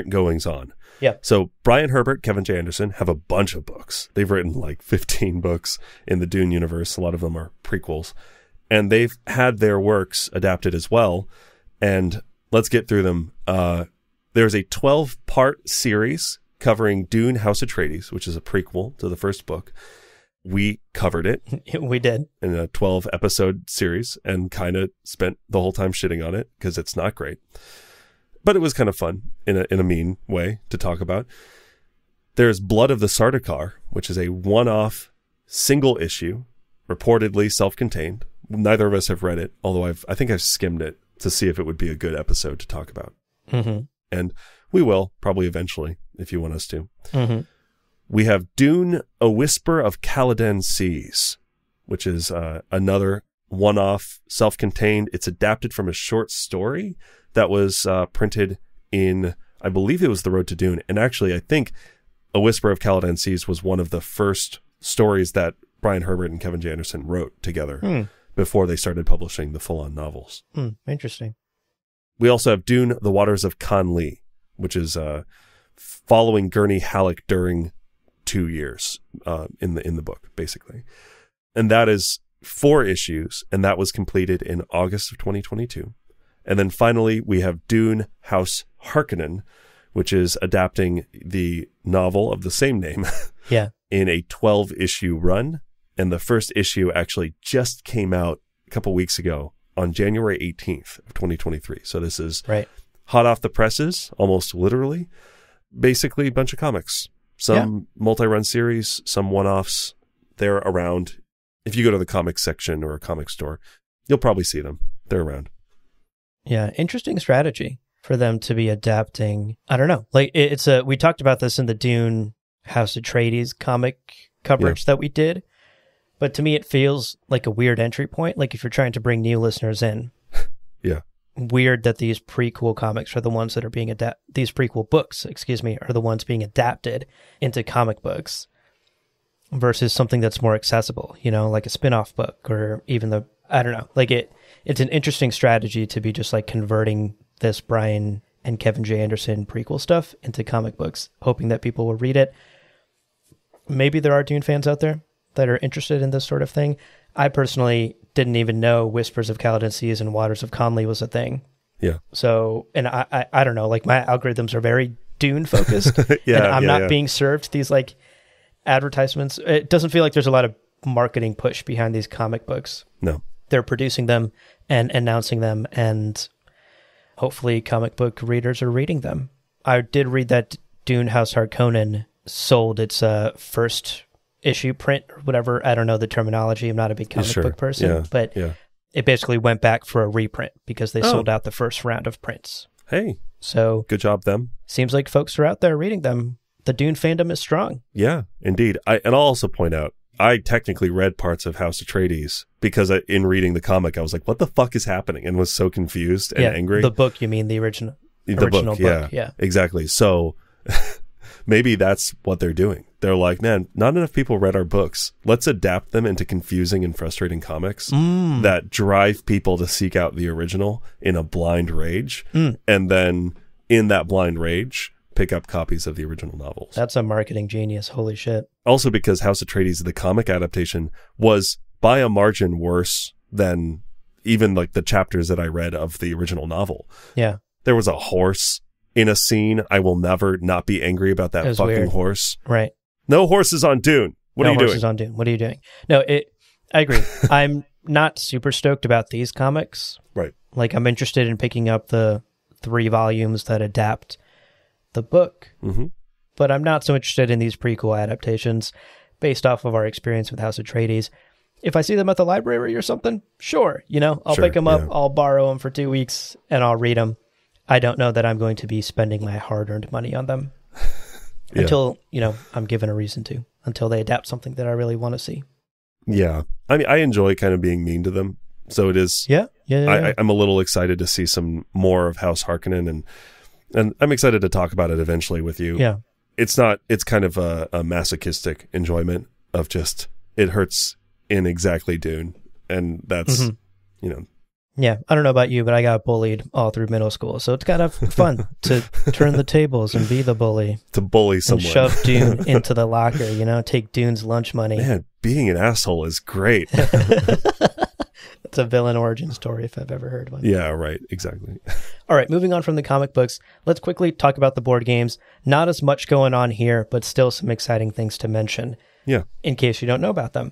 goings on. Yeah. So Brian Herbert, Kevin J. Anderson have a bunch of books. They've written like 15 books in the Dune universe. A lot of them are prequels. And they've had their works adapted as well. And let's get through them. There's a 12-part series covering Dune House Atreides, which is a prequel to the first book. We covered it. We did. In a 12-episode series and kind of spent the whole time shitting on it because it's not great. But it was kind of fun in a mean way to talk about. There's Blood of the Sardaukar, which is a one-off single issue, reportedly self-contained. Neither of us have read it, although I think I've skimmed it to see if it would be a good episode to talk about. Mm-hmm. And we will, probably eventually, if you want us to. Mm-hmm. We have Dune, A Whisper of Caladan Seas, which is another one-off, self-contained. It's adapted from a short story that was printed in, I believe it was The Road to Dune. And actually, I think A Whisper of Caladan Seas was one of the first stories that Brian Herbert and Kevin J. Anderson wrote together before they started publishing the full-on novels. Interesting. We also have Dune, The Waters of Kan Li, which is following Gurney Halleck during 2 years in the book, basically. And that is 4 issues, and that was completed in August of 2022. And then finally, we have Dune House Harkonnen, which is adapting the novel of the same name in a 12-issue run. And the first issue actually just came out a couple weeks ago on January 18th of 2023. So this is hot off the presses, almost literally. Basically, a bunch of comics. Some multi-run series, some one-offs. They're around. If you go to the comics section or a comic store, you'll probably see them. They're around. Yeah, interesting strategy for them to be adapting. I don't know. Like we talked about this in the Dune House Atreides comic coverage that we did. But to me, it feels like a weird entry point. Like if you're trying to bring new listeners in. Weird that these prequel comics are the ones that are being these prequel books, are the ones being adapted into comic books versus something that's more accessible, like a spin-off book or even I don't know. Like it's an interesting strategy to be just like converting this Brian and Kevin J. Anderson prequel stuff into comic books, hoping that people will read it. Maybe there are Dune fans out there that are interested in this sort of thing. I personally didn't even know Whispers of Caladan Seas and Waters of Conley was a thing. Yeah. So, and I don't know, like my algorithms are very Dune focused and I'm not being served these like advertisements. It doesn't feel like there's a lot of marketing push behind these comic books. No. They're producing them and announcing them, and hopefully comic book readers are reading them. I did read that Dune House Harkonnen sold its first issue print or whatever. I don't know the terminology. I'm not a big comic book person, but it basically went back for a reprint because they sold out the first round of prints. Hey, so good job them. Seems like folks are out there reading them. The Dune fandom is strong. Yeah, indeed. And I'll also point out, I technically read parts of House Atreides because in reading the comic, I was like, what the fuck is happening? And was so confused and angry. The book, you mean the original book. Yeah, exactly. So maybe that's what they're doing. They're like, man, not enough people read our books. Let's adapt them into confusing and frustrating comics that drive people to seek out the original in a blind rage. And then in that blind rage, pick up copies of the original novels. That's a marketing genius. Holy shit. Also because House Atreides, the comic adaptation, was by a margin worse than even like the chapters that I read of the original novel. Yeah. There was a horse in a scene. I will never not be angry about that fucking weird. Horse. Right. No horses on Dune. What are you doing? No horses on Dune. What are you doing? No, I agree. I'm not super stoked about these comics. Right. Like I'm interested in picking up the 3 volumes that adapt the book, but I'm not so interested in these prequel adaptations based off of our experience with House Atreides. If I see them at the library or something, sure, I'll pick them up, I'll borrow them for 2 weeks, and I'll read them. I don't know that I'm going to be spending my hard-earned money on them until, I'm given a reason to, until they adapt something that I really want to see. Yeah. I mean, I enjoy kind of being mean to them, so it is... Yeah. I'm a little excited to see some more of House Harkonnen, and I'm excited to talk about it eventually with you. Yeah. It's kind of a masochistic enjoyment of just, it hurts in exactly Dune. And that's, Yeah. I don't know about you, but I got bullied all through middle school. So it's kind of fun to turn the tables and be the bully. To bully someone. And shove Dune into the locker, take Dune's lunch money. Man, being an asshole is great. It's a villain origin story if I've ever heard one. Yeah, right. Exactly. All right, moving on from the comic books, let's quickly talk about the board games. Not as much going on here, but still some exciting things to mention. Yeah. In case you don't know about them.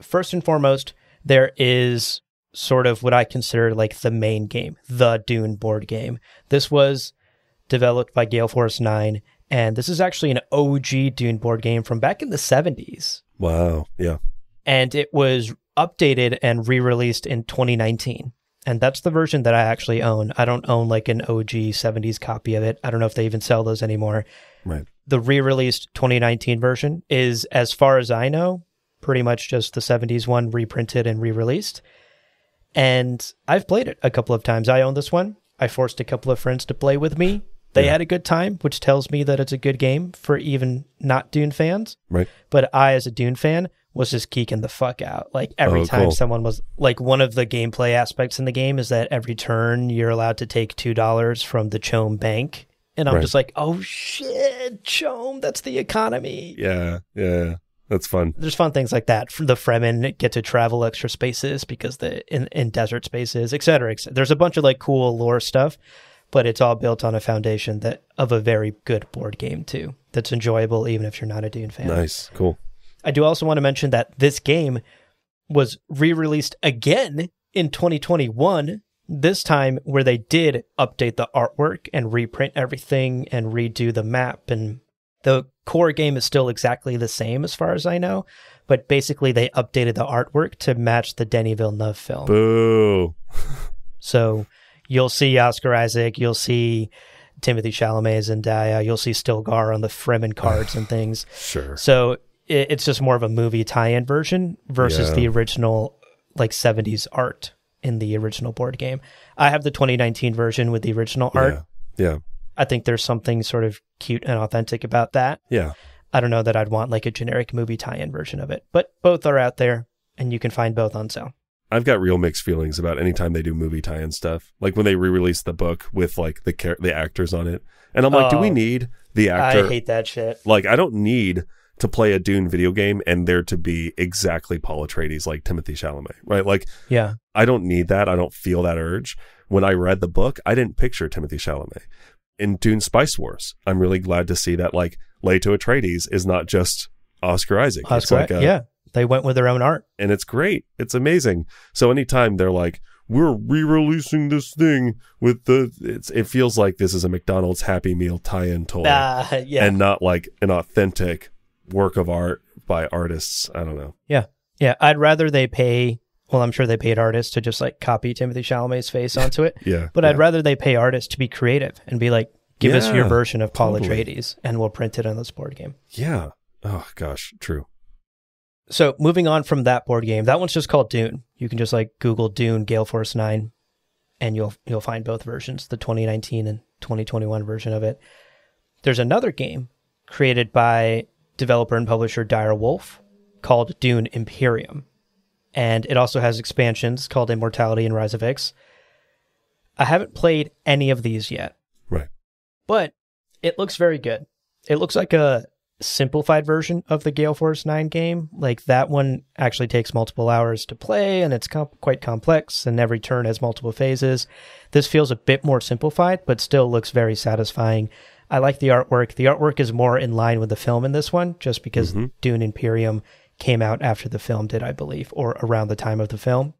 First and foremost, there is sort of what I consider like the main game, the Dune board game. This was developed by Gale Force 9, and this is actually an OG Dune board game from back in the 70s. Wow, yeah. And it was updated and re-released in 2019. And that's the version that I actually own. I don't own like an OG 70s copy of it. I don't know if they even sell those anymore. Right. The re-released 2019 version is, as far as I know, pretty much just the 70s one reprinted and re-released. And I've played it a couple of times. I own this one. I forced a couple of friends to play with me. They had a good time, which tells me that it's a good game for even not Dune fans. Right. But I, as a Dune fan, was just geeking the fuck out. Like every time someone was like, one of the gameplay aspects in the game is that every turn you're allowed to take $2 from the Chom Bank. And I'm just like, oh shit, Chom, that's the economy. Yeah. That's fun. There's fun things like that. The Fremen get to travel extra spaces because in desert spaces, et cetera, et cetera. There's a bunch of like cool lore stuff, but it's all built on a foundation of a very good board game too. That's enjoyable even if you're not a Dune fan. Nice, cool. I do also want to mention that this game was re-released again in 2021. This time where they did update the artwork and reprint everything and redo the map, and the core game is still exactly the same as far as I know, but basically they updated the artwork to match the Denis Villeneuve film. Boo. So you'll see Oscar Isaac, you'll see Timothée Chalamet, Zendaya, you'll see Stilgar on the Fremen cards and things. Sure. So it's just more of a movie tie-in version versus the original like 70s art in the original board game. I have the 2019 version with the original art. Yeah. I think there's something sort of cute and authentic about that. Yeah. I don't know that I'd want like a generic movie tie-in version of it, but both are out there and you can find both on sale. I've got real mixed feelings about any time they do movie tie-in stuff. Like when they re-release the book with like the actors on it. And I'm like, do we need the actor? I hate that shit. Like, I don't need to play a Dune video game and there to be exactly Paul Atreides like Timothée Chalamet, right? Like, I don't need that. I don't feel that urge. When I read the book, I didn't picture Timothée Chalamet. In Dune Spice Wars, I'm really glad to see that like Leto Atreides is not just Oscar Isaac. They went with their own art. And it's great. It's amazing. So anytime they're like, we're re-releasing this thing with it feels like this is a McDonald's Happy Meal tie-in toy. And not like an authentic work of art by artists. I don't know. Yeah. I'd rather they pay, well, I'm sure they paid artists to just like copy Timothée Chalamet's face onto it. But I'd rather they pay artists to be creative and be like, give us your version of Paul Atreides and we'll print it on this board game. Yeah. Oh gosh. True. So moving on from that board game, that one's just called Dune. You can just like Google Dune Gale Force 9 and you'll find both versions, the 2019 and 2021 version of it. There's another game created by developer and publisher Dire Wolf called Dune Imperium. And it also has expansions called Immortality and Rise of Ix. I haven't played any of these yet. Right. But it looks very good. It looks like a simplified version of the Gale Force 9 game. Like that one actually takes multiple hours to play and it's quite complex and every turn has multiple phases. This feels a bit more simplified, but still looks very satisfying. I like the artwork. The artwork is more in line with the film in this one, just because Dune Imperium came out after the film did, I believe, or around the time of the film.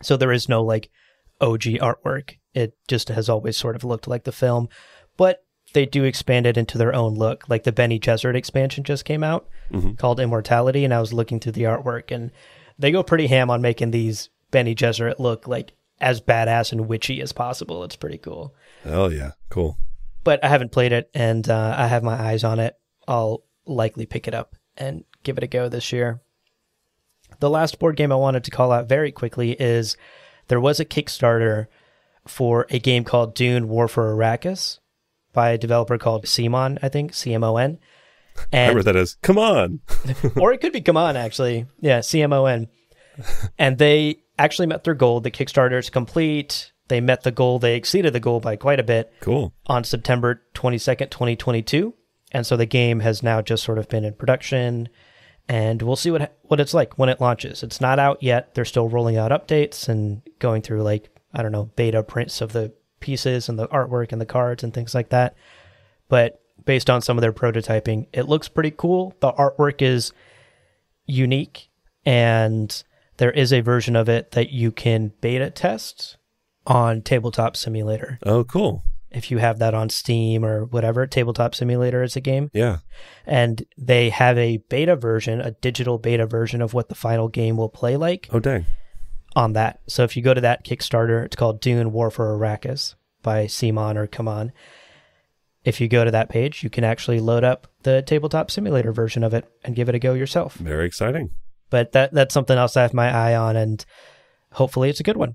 So there is no like OG artwork. It just has always sort of looked like the film, but they do expand it into their own look. Like the Bene Gesserit expansion just came out called Immortality, and I was looking through the artwork, and they go pretty ham on making these Bene Gesserit look like as badass and witchy as possible. It's pretty cool. Oh yeah, cool. But I haven't played it, and I have my eyes on it. I'll likely pick it up and give it a go this year. The last board game I wanted to call out very quickly is there was a Kickstarter for a game called Dune War for Arrakis by a developer called Simon, I think, CMON. And, I read that as, come on. Or it could be come on, actually. Yeah, CMON. And they actually met their goal. The Kickstarter is complete. They met the goal. They exceeded the goal by quite a bit. Cool. On September 22nd, 2022. And so the game has now just sort of been in production. And we'll see what it's like when it launches. It's not out yet. They're still rolling out updates and going through like, I don't know, beta prints of the pieces and the artwork and the cards and things like that. But based on some of their prototyping, it looks pretty cool. The artwork is unique. And there is a version of it that you can beta test on Tabletop Simulator. Oh, cool. If you have that on Steam or whatever, Tabletop Simulator is a game. Yeah. And they have a beta version, a digital beta version of what the final game will play like. Oh, dang. On that. So if you go to that Kickstarter, it's called Dune War for Arrakis by Simon or Come On. If you go to that page, you can actually load up the Tabletop Simulator version of it and give it a go yourself. Very exciting. But that's something else I have my eye on, and hopefully it's a good one.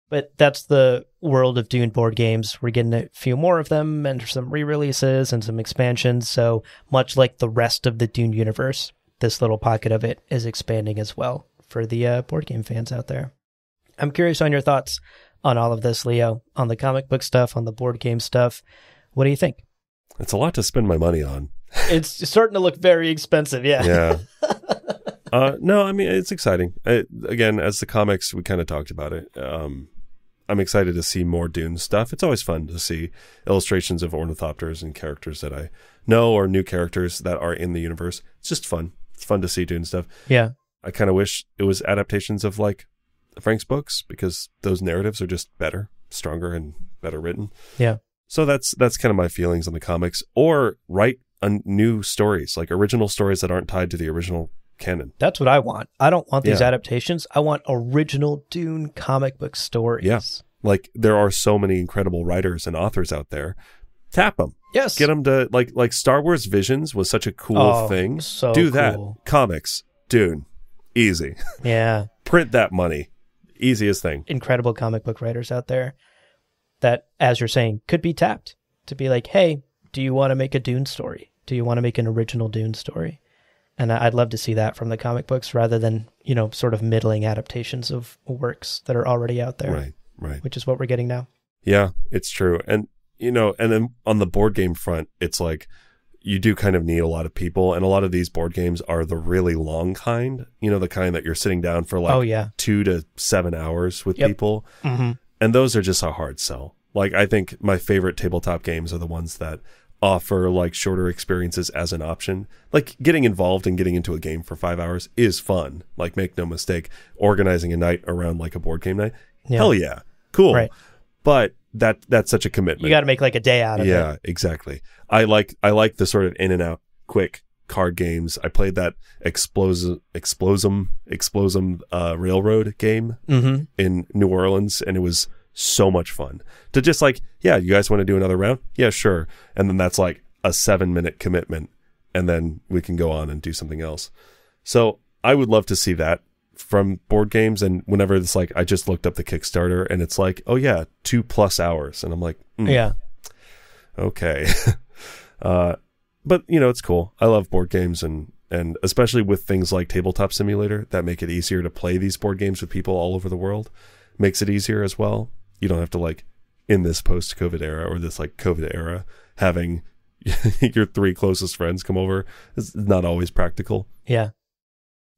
But that's the world of Dune board games. We're getting a few more of them and some re-releases and some expansions. So much like the rest of the Dune universe, this little pocket of it is expanding as well for the board game fans out there. I'm curious on your thoughts on all of this, Leo, on the comic book stuff, on the board game stuff. What do you think? It's a lot to spend my money on. It's starting to look very expensive, yeah. Yeah. No, I mean, it's exciting. Again, as the comics, we kind of talked about it. I'm excited to see more Dune stuff. It's always fun to see illustrations of ornithopters and characters that I know or new characters that are in the universe. It's just fun. It's fun to see Dune stuff. Yeah. I kind of wish it was adaptations of like Frank's books because those narratives are just better, stronger, and better written. Yeah. So that's kind of my feelings on the comics. Or write new stories, like original stories that aren't tied to the original canon. That's what I want. I don't want these adaptations. I want original Dune comic book stories. Yeah. Like there are so many incredible writers and authors out there. Tap them. Yes. Get them to like Star Wars Visions was such a cool thing. So do that. Cool. Comics, Dune, easy. Yeah. Print that money. Easiest thing. Incredible comic book writers out there that, as you're saying, could be tapped to be like, hey, do you want to make a Dune story? Do you want to make an original Dune story? And I'd love to see that from the comic books rather than, sort of middling adaptations of works that are already out there. Right. Which is what we're getting now. Yeah, it's true. And, and then on the board game front, it's like you do kind of need a lot of people. And a lot of these board games are the really long kind, the kind that you're sitting down for 2 to 7 hours with people. Mm-hmm. And those are just a hard sell. Like, I think my favorite tabletop games are the ones that offer like shorter experiences as an option. Like getting involved and getting into a game for 5 hours is fun. Like, make no mistake, organizing a night around like a board game night. Yeah. Hell yeah. Cool. Right. But that's such a commitment. You got to make like a day out of it. Yeah, exactly. I like the sort of in and out quick card games. I played that Explosum Railroad game in New Orleans, and it was so much fun to just like, yeah, you guys want to do another round? Yeah, sure. And then that's like a 7-minute commitment, and then we can go on and do something else. So I would love to see that from board games. And whenever it's like, I just looked up the Kickstarter and it's like, oh yeah, 2+ hours. And I'm like, yeah, okay. But it's cool. I love board games and especially with things like Tabletop Simulator that make it easier to play these board games with people all over the world. Makes it easier as well. You don't have to like in this post-COVID era or this like COVID era having your 3 closest friends come over. It's not always practical. Yeah.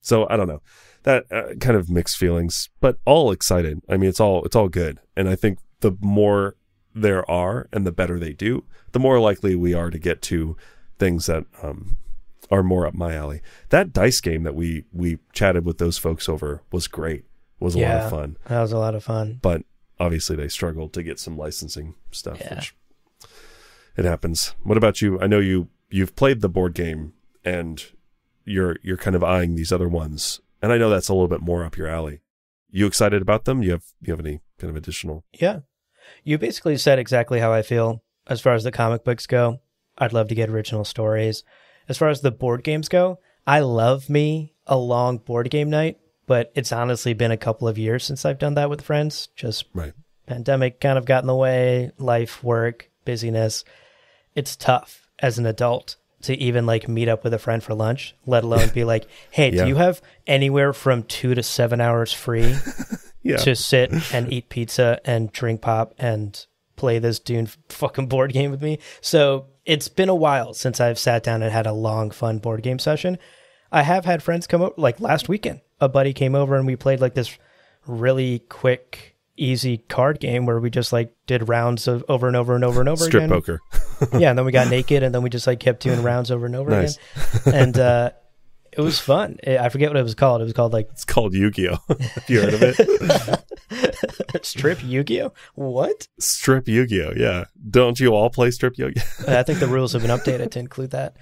So I don't know. That kind of mixed feelings, but all excited. I mean, it's all good. And I think the more there are and the better they do, the more likely we are to get to things that are more up my alley. That dice game that we chatted with those folks over was great. Was a lot of fun. That was a lot of fun. But obviously they struggled to get some licensing stuff, which it happens. What about you? I know you've played the board game and you're kind of eyeing these other ones. And I know that's a little bit more up your alley. You excited about them? You have any kind of additional? Yeah. You basically said exactly how I feel as far as the comic books go. I'd love to get original stories. As far as the board games go, I love me a long board game night, but it's honestly been a couple of years since I've done that with friends. Just pandemic kind of got in the way, life, work, busyness. It's tough as an adult to even like meet up with a friend for lunch, let alone be like, hey, do you have anywhere from 2 to 7 hours free to sit and eat pizza and drink pop and play this Dune fucking board game with me? So it's been a while since I've sat down and had a long, fun board game session. I have had friends come over, like last weekend, a buddy came over and we played like this really quick, easy card game where we just like did rounds of over and over and over and over Strip again. Poker. Yeah, and then we got naked and then we just like kept doing rounds over and over again. And it was fun. I forget what it was called. It was called like... It's called Yu-Gi-Oh! Have you heard of it? Strip Yu-Gi-Oh? What? Strip Yu-Gi-Oh! Yeah. Don't you all play Strip Yu-Gi-Oh? I think the rules have been updated to include that.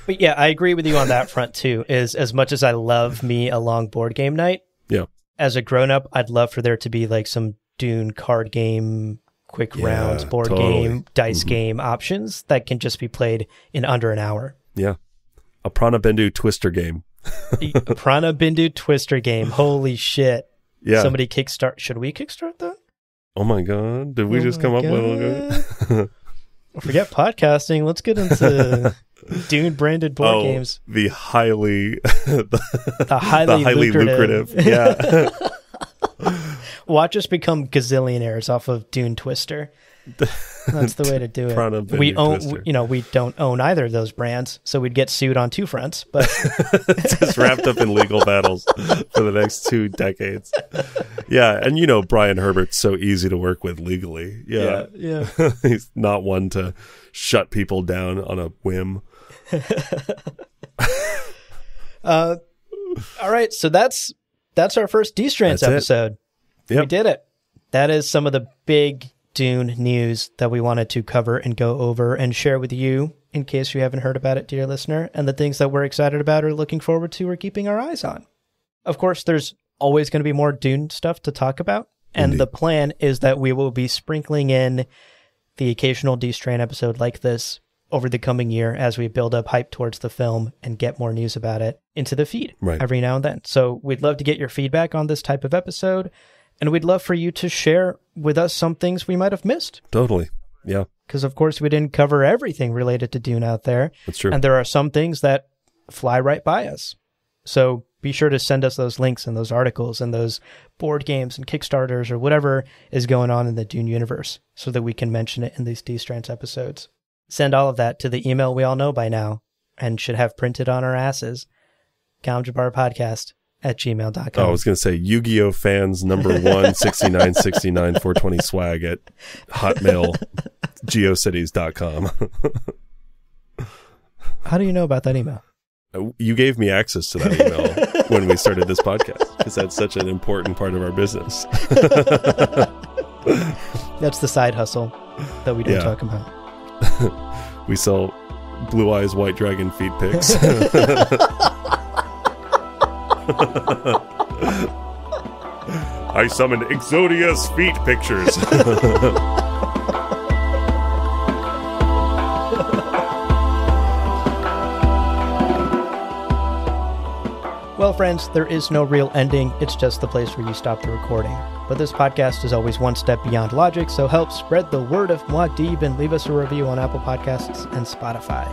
But yeah, I agree with you on that front too, is as much as I love me a long board game night, as a grown-up, I'd love for there to be like some Dune card game, quick rounds, board game, dice game options that can just be played in under an hour. Yeah. A Prana Bendu Twister game. Prana Bindu Twister game. Holy shit. Yeah. Somebody kickstart. Should we kickstart that? Oh my God. Did we just come up with Forget podcasting. Let's get into Dune branded board games. The highly the highly lucrative. Yeah. Watch us become gazillionaires off of Dune Twister. That's the way to do it. We don't own either of those brands, so we'd get sued on two fronts. But just wrapped up in legal battles for the next 2 decades. Yeah, and Brian Herbert's so easy to work with legally. Yeah. He's not one to shut people down on a whim. All right, so that's our first Distrans episode. Yep. We did it. That is some of the big Dune news that we wanted to cover and go over and share with you in case you haven't heard about it, dear listener, and the things that we're excited about or looking forward to or keeping our eyes on. Of course, there's always going to be more Dune stuff to talk about, and the plan is that we will be sprinkling in the occasional Distrans episode like this over the coming year as we build up hype towards the film and get more news about it into the feed every now and then. So we'd love to get your feedback on this type of episode. And we'd love for you to share with us some things we might have missed. Totally. Yeah. Because, of course, we didn't cover everything related to Dune out there. That's true. And there are some things that fly right by us. So be sure to send us those links and those articles and those board games and Kickstarters or whatever is going on in the Dune universe so that we can mention it in these Distrans episodes. Send all of that to the email we all know by now and should have printed on our asses, comjabarpodcast@gmail.com. Oh, I was going to say Yu-Gi-Oh fans #1 6969 420 swag at hotmail.geocities.com. How do you know about that email? You gave me access to that email when we started this podcast because that's such an important part of our business. That's the side hustle that we don't talk about. We sell Blue Eyes White Dragon feet pics. I summon Exodia's feet pictures. Well, friends, there is no real ending. It's just the place where you stop the recording. But this podcast is always one step beyond logic, so help spread the word of Muad'Dib and leave us a review on Apple Podcasts and Spotify.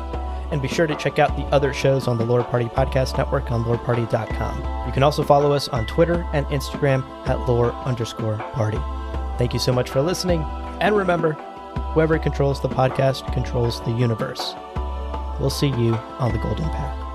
And be sure to check out the other shows on the Lore Party Podcast Network on loreparty.com. You can also follow us on Twitter and Instagram at lore_party. Thank you so much for listening. And remember, whoever controls the podcast controls the universe. We'll see you on the Golden Path.